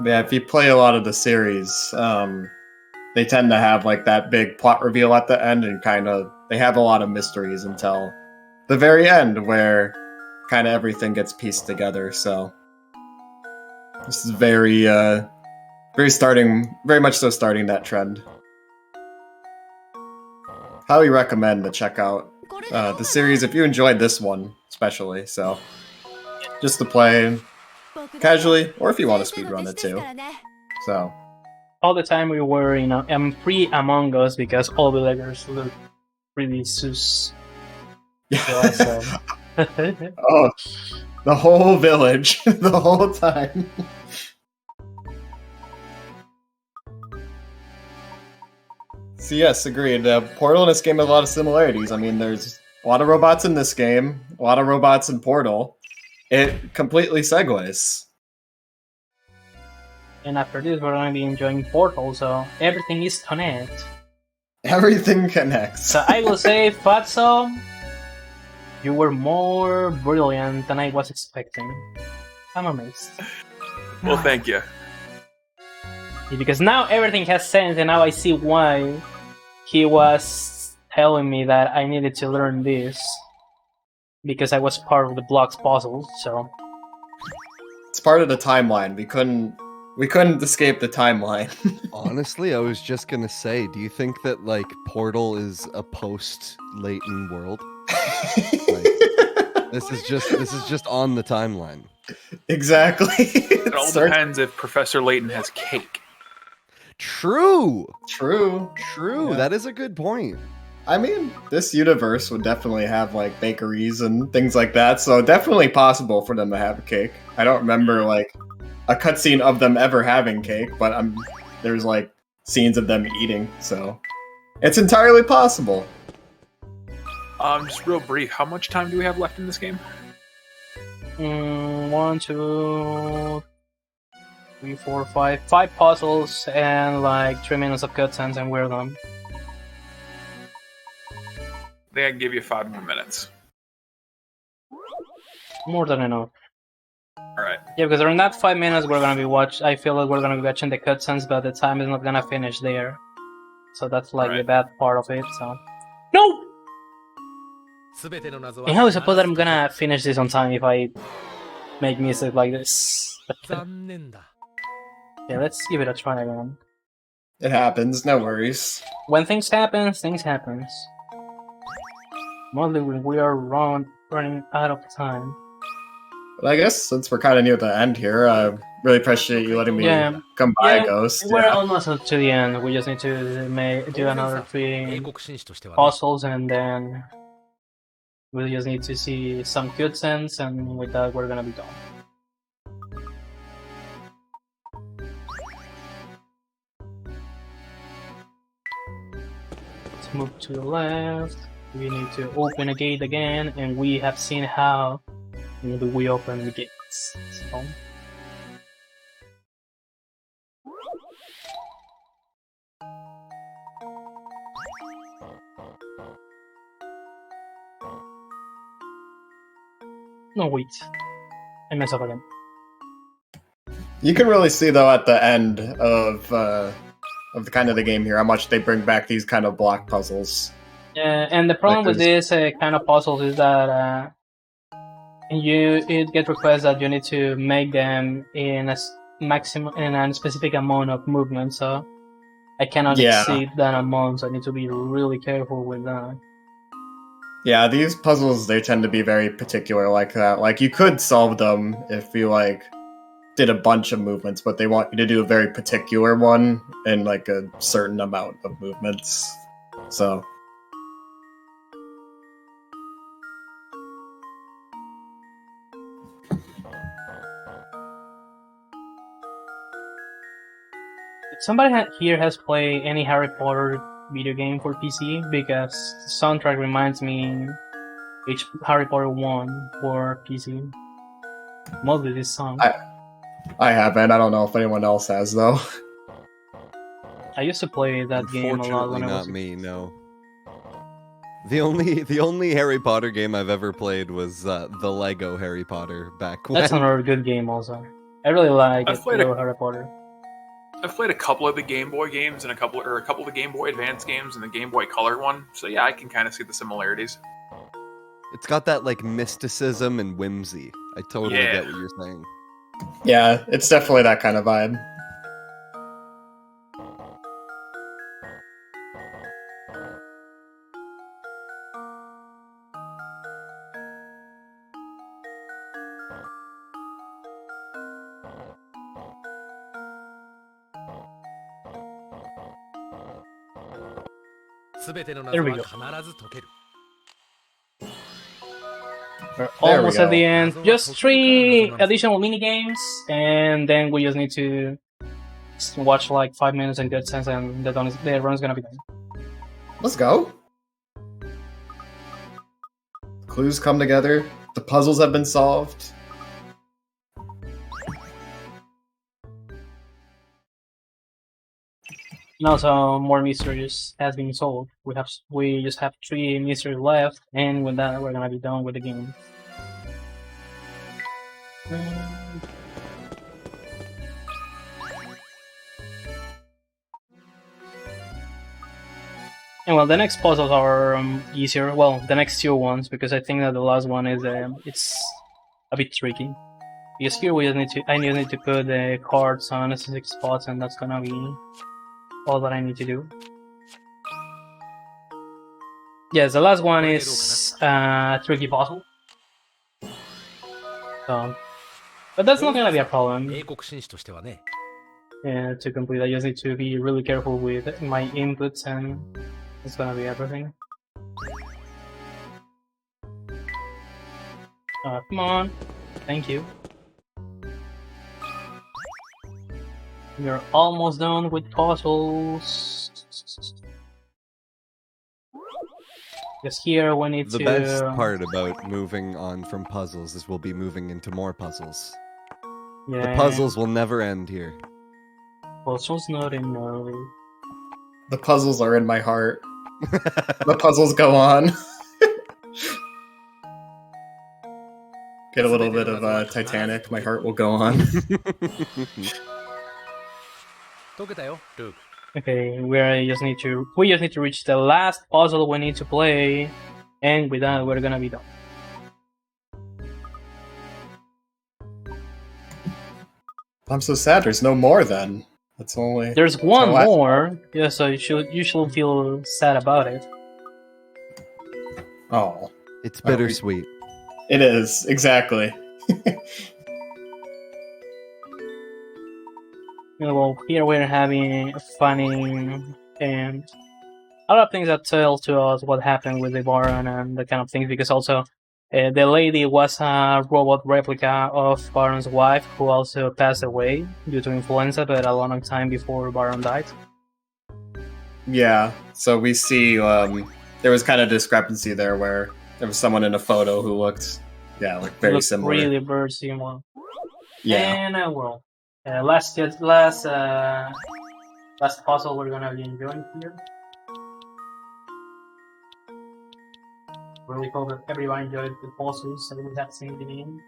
Yeah, if you play a lot of the series, they tend to have like that big plot reveal at the end, and they have a lot of mysteries until the very end, where kind of everything gets pieced together. So this is very much so starting that trend. Highly recommend to check out the series if you enjoyed this one, especially. So just to play casually, or if you want to speedrun it too. So All the time we were, free Among Us because all villagers look pretty sus. Awesome. oh, the whole village, the whole time. So yes, agreed. Portal and this game have a lot of similarities. I mean, there's a lot of robots in this game, a lot of robots in Portal. It completely segues. And after this, we're going to be enjoying Portal, so everything is connected. Everything connects. So I will say, Fatso, you were more brilliant than I was expecting. I'm amazed. Well, thank you. Because now everything has sense, and now I see why he was telling me that I needed to learn this. Because I was part of the block's puzzle, so... It's part of the timeline. We couldn't escape the timeline. Honestly, I was just gonna say, do you think that like Portal is a post-Layton world? This is just on the timeline. Exactly. It all depends if Professor Layton has cake. True. Yeah. That is a good point. I mean, this universe would definitely have like bakeries and things like that, so definitely possible for them to have a cake. I don't remember like a cutscene of them ever having cake, but there's like scenes of them eating, so it's entirely possible. Just real brief, how much time do we have left in this game? 1, 2, 3, 4, 5. 5 puzzles and like 3 minutes of cutscenes, and we're done. I think I can give you 5 more minutes. More than enough. Alright. Yeah, because during that 5 minutes we're gonna be I feel like we're gonna be watching the cutscenes, but the time is not gonna finish there. So that's like the bad part of it, so... No! And how is it supposed that I'm gonna finish this on time if I make mistakes like this? Yeah, let's give it a try again. It happens, no worries. When things happen. Mostly when we are running out of time. But I guess since we're kind of near the end here, I really appreciate you letting me come by, Ghost. We're almost to the end. We just need to do another 3 puzzles, and then we just need to see some cutscenes, and with that we're gonna be done. Let's move to the left. We need to open a gate again, and we have seen how we open the gates. So. No, wait. I messed up again. You can really see though at the end of the kind of the game here how much they bring back these kind of block puzzles. Yeah, and the problem with this kind of puzzles is that it gets requests that you need to make them in a specific amount of movement. So I cannot exceed that amount. So I need to be really careful with that. Yeah, these puzzles they tend to be very particular like that. Like you could solve them if you like did a bunch of movements, but they want you to do a very particular one in like a certain amount of movements. So if somebody here has played any Harry Potter video game for PC, because the soundtrack reminds me Harry Potter 1 for PC. Mostly this song. I haven't. I don't know if anyone else has though. I used to play that game a lot when I was. Not me, no. The only Harry Potter game I've ever played was the Lego Harry Potter back when. That's another good game also. I really like Harry Potter. I've played a couple of the Game Boy games and a couple of the Game Boy Advance games and the Game Boy Color one. So yeah, I can kind of see the similarities. It's got that like mysticism and whimsy. I totally get what you're saying. Yeah, it's definitely that kind of vibe. There we go. We're There we almost at go. the end. Just 3 additional mini games, and then we just need to watch like 5 minutes in good sense, and the run's gonna be done. Let's go. Clues come together. The puzzles have been solved. And also, more mysteries has been solved. We just have 3 mysteries left, and with that, we're gonna be done with the game. And well, the next puzzles are easier. Well, the next 2 ones, because I think that the last one is it's a bit tricky. Because here I need to put the cards on specific spots, and that's gonna be all that I need to do. Yes, the last one is a tricky puzzle. So, but that's not gonna be a problem. To complete, I just need to be really careful with my inputs, and it's gonna be everything. Come on. Thank you. We're almost done with puzzles. Because here we need The to... best part about moving on from puzzles is we'll be moving into more puzzles. Yeah. The puzzles will never end here. Puzzles not in no. The puzzles are in my heart. The puzzles go on. Get a little bit of Titanic. My heart will go on. Okay, we just need to reach the last puzzle we need to play, and with that we're gonna be done. I'm so sad. There's no more then. That's only. There's one last- more. Yeah, so you should feel sad about it. Oh, It's bittersweet. it is exactly. Well, here we're having funny and a lot of things that tell to us what happened with the Baron and the kind of things, because also the lady was a robot replica of Baron's wife, who also passed away due to influenza, but a long time before Baron died. Yeah. So we see there was kind of discrepancy there where there was someone in a photo who looked, like very Looked similar. really very similar. Yeah. And well, last puzzle we're gonna be enjoying here. Really hope that everyone enjoyed the puzzles that we have seen in the game.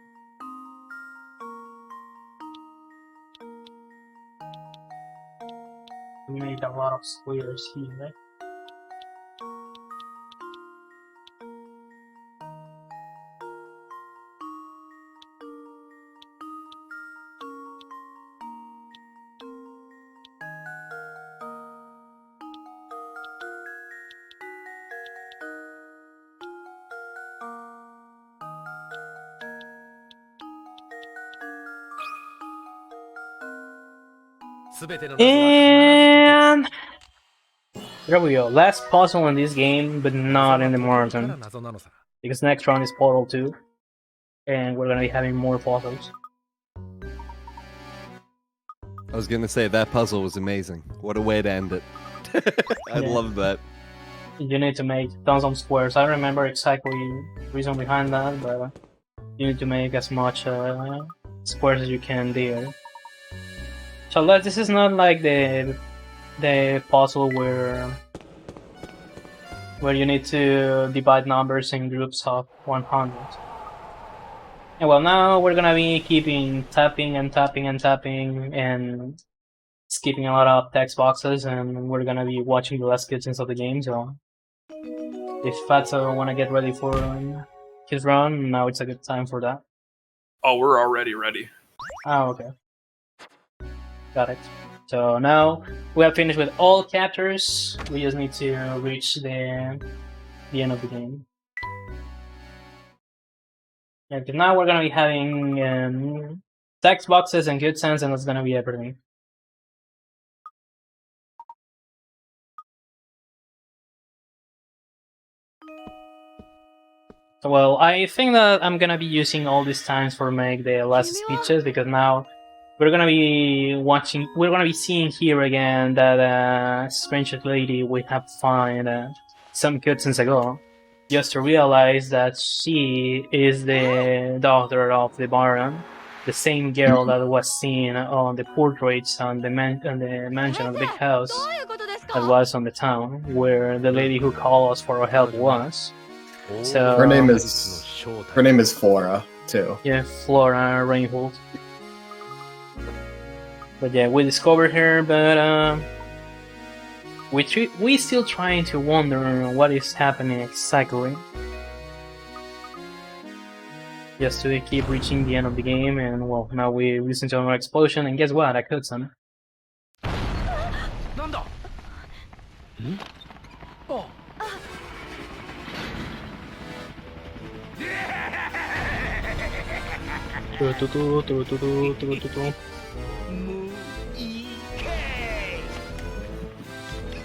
We made a lot of squares here, right? And there we go. Last puzzle in this game, but not in the marathon. Because next round is Portal 2. And we're gonna be having more puzzles. I was gonna say, that puzzle was amazing. What a way to end it. I Yeah. love that. You need to make tons of squares. I don't remember exactly the reason behind that, but you need to make as much squares as you can there. So this is not like the puzzle where you need to divide numbers in groups of 100. And well, now we're gonna be keeping tapping and tapping and tapping and skipping a lot of text boxes, and we're gonna be watching the last cutscenes of the game. So if Fatso wanna get ready for his run, now it's a good time for that. Oh, we're already ready. Oh, okay. Got it. So now we have finished with all chapters. We just need to reach the end of the game. Yeah, because now we're gonna be having text boxes and cutscenes, and that's gonna be everything. Well, I think that I'm gonna be using all these times for make the last speeches, because now we're gonna be seeing here again that strange lady we have found some cutscenes ago, just to realize that she is the daughter of the Baron, the same girl that was seen on the portraits on the mansion of the big house that was on the town, where the lady who called us for help was. So Her name is Flora too. Yeah, Flora Rainbolt. But yeah, we discovered her, but we still trying to wonder what is happening exactly. Just to keep reaching the end of the game, and well, now we listen to another explosion, and guess what? I killed some.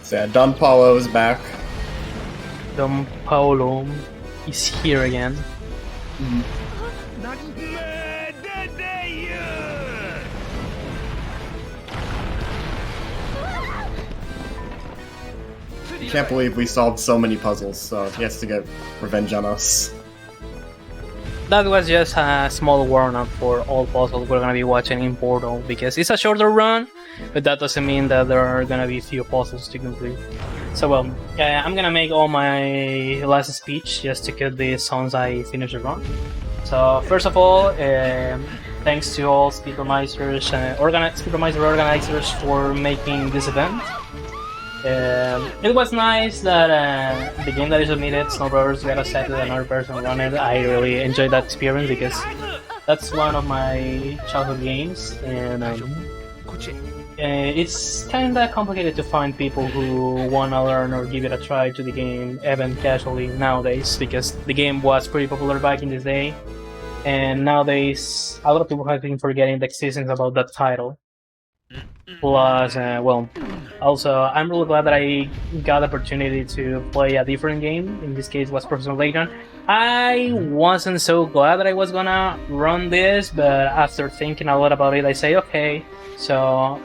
So yeah, Don Paulo is back. Don Paolo is here again. Can't believe we solved so many puzzles, so he has to get revenge on us. That was just a small warm-up for all puzzles we're gonna be watching in Portal, because it's a shorter run, but that doesn't mean that there are gonna be few puzzles to complete. So well, I'm gonna make all my last speech just to cut the songs I finished the run. So first of all, thanks to all Speedromizer organizers for making this event. It was nice that the game that I submitted, Snow Brothers, got accepted and another person run it. I really enjoyed that experience because that's one of my childhood games, and it's kinda complicated to find people who wanna learn or give it a try to the game even casually nowadays, because the game was pretty popular back in this day, and nowadays a lot of people have been forgetting the existence about that title. Plus, well, also, I'm really glad that I got the opportunity to play a different game. In this case, was Professor Layton. I wasn't so glad that I was gonna run this, but after thinking a lot about it, I say, okay, so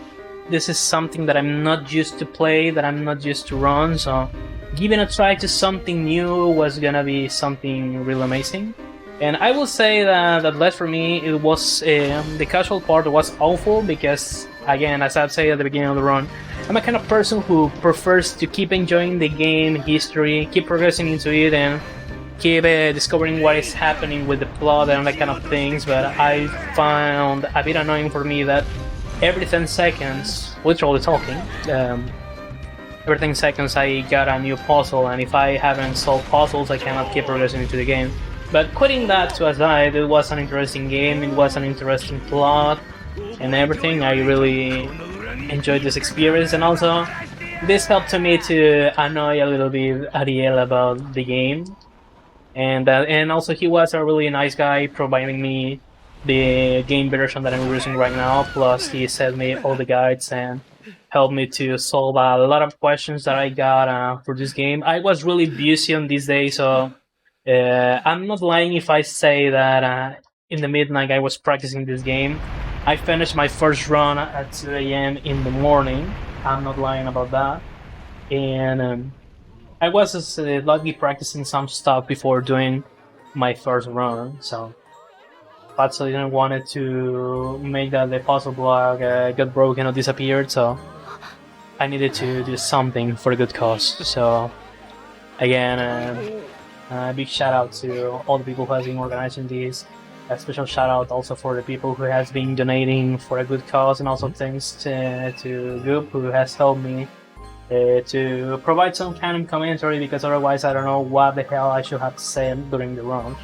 this is something that I'm not used to play, that I'm not used to run, so giving a try to something new was gonna be something really amazing. And I will say that less for me, it was the casual part was awful, because again, as I've said at the beginning of the run, I'm a kind of person who prefers to keep enjoying the game history, keep progressing into it, and keep discovering what is happening with the plot and that kind of things. But I found a bit annoying for me that every 10 seconds, literally talking, every 10 seconds I got a new puzzle, and if I haven't solved puzzles, I cannot keep progressing into the game. But putting that to aside, it was an interesting game, it was an interesting plot, and everything. I really enjoyed this experience, and also this helped me to annoy a little bit Ariel about the game, and also he was a really nice guy, providing me the game version that I'm using right now. Plus he sent me all the guides and helped me to solve a lot of questions that I got for this game. I was really busy on this day, so I'm not lying if I say that in the midnight I was practicing this game. I finished my first run at 2 AM in the morning. I'm not lying about that. And I was just lucky practicing some stuff before doing my first run, so but I didn't want it to make that the puzzle block got broken or disappeared, so I needed to do something for a good cause. So again, a big shout out to all the people who have been organizing this. A special shout out also for the people who has been donating for a good cause, and also thanks to Goop, who has helped me to provide some kind of commentary, because otherwise I don't know what the hell I should have said during the run.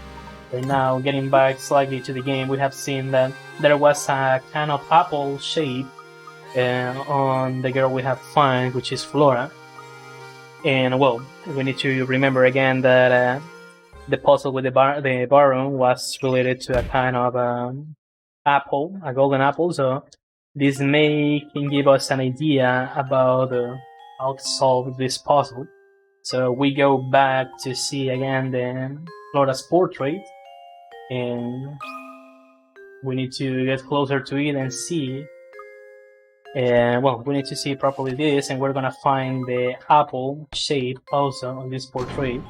And now, getting back slightly to the game, we have seen that there was a kind of apple shape on the girl we have found, which is Flora. And well, we need to remember again that the puzzle with the Baron was related to a kind of apple, a golden apple, so this may can give us an idea about how to solve this puzzle. So we go back to see again the Flora's portrait, and we need to get closer to it and see. Well, we need to see properly this, and we're gonna find the apple shape also on this portrait.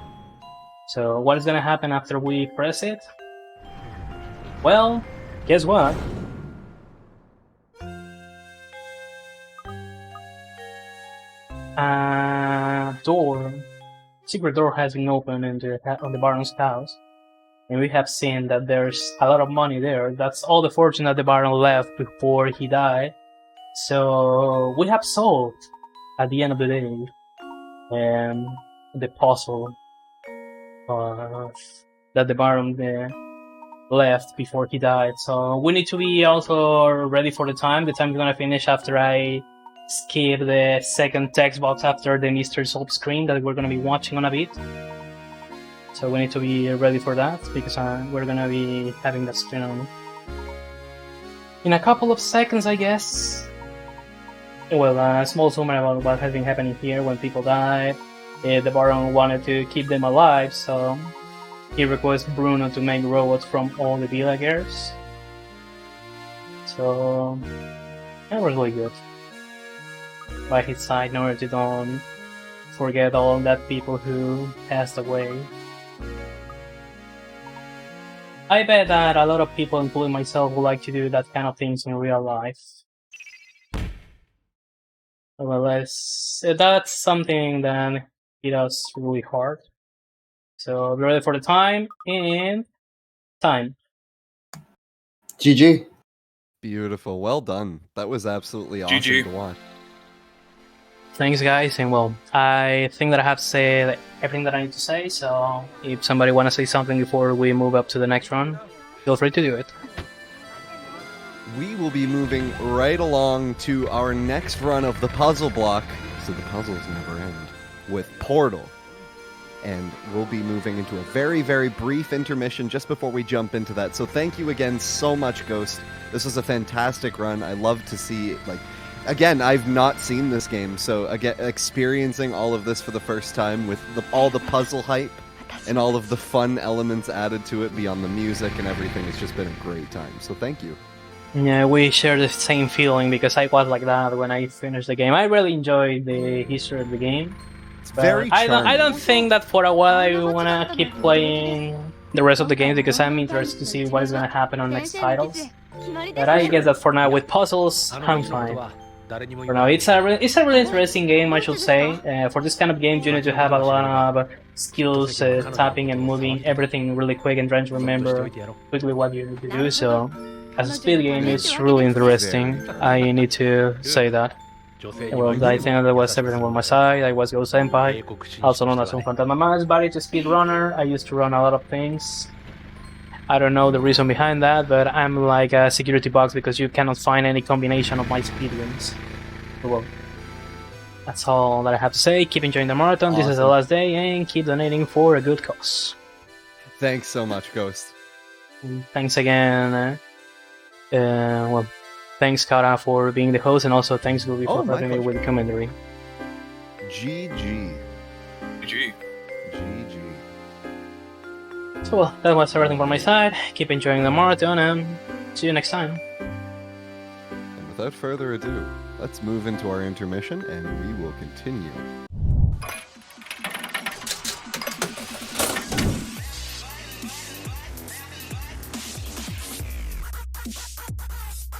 So what is gonna happen after we press it? Well, guess what? Secret door has been opened on the Baron's house, and we have seen that there's a lot of money there. That's all the fortune that the Baron left before he died. So we have solved, at the end of the day, the puzzle that the Baron left before he died. So we need to be also ready for the time. The time is gonna finish after I skip the second text box after the Mr. Solve screen that we're gonna be watching on a bit. So we need to be ready for that because we're gonna be having that screen on in a couple of seconds, I guess. Well, a small summary about what has been happening here when people die. The Baron wanted to keep them alive, so he requests Bruno to make robots from all the villagers. So that was really good. By his side, in order to don't forget all that people who passed away. I bet that a lot of people, including myself, would like to do that kind of things in real life. Well, that's something that hit us really hard. So be ready for the time, and time. GG. Beautiful. Well done. That was absolutely awesome GG. to watch. Thanks, guys, and well, I think that I have said everything that I need to say, so if somebody want to say something before we move up to the next run, feel free to do it. We will be moving right along to our next run of the puzzle block, so the puzzles never end, with Portal. And we'll be moving into a very, very brief intermission just before we jump into that. So thank you again so much, Ghost. This was a fantastic run. I love to see, again, I've not seen this game, so again, experiencing all of this for the first time with all the puzzle hype and all of the fun elements added to it beyond the music and everything, it's just been a great time. So thank you. Yeah, we share the same feeling because I was like that when I finished the game. I really enjoyed the history of the game. It's very charming. I don't think that for a while I wanna keep playing the rest of the games because I'm interested to see what is gonna happen on next titles. But I guess that for now with puzzles, I'm fine. For now, it's a really interesting game, I should say. For this kind of game, you need to have a lot of skills, tapping and moving everything really quick and trying to remember quickly what you need to do. So, as a speed game, it's really interesting. I need to say that. Well, I think that was everything on my side. I was GhostSenpai, also known as Untitled Chapter, but it's a speedrunner. I used to run a lot of things. I don't know the reason behind that, but I'm like a security box because you cannot find any combination of my speedruns. Well, that's all that I have to say. Keep enjoying the marathon. This is the last day, and keep donating for a good cause. Thanks so much, Ghost. Thanks again. Well, thanks Kara for being the host, and also thanks Ruby for helping me with the commentary. GG. GG. GG. So well, that was everything from my side. Keep enjoying the marathon, and see you next time. And without further ado, let's move into our intermission and we will continue.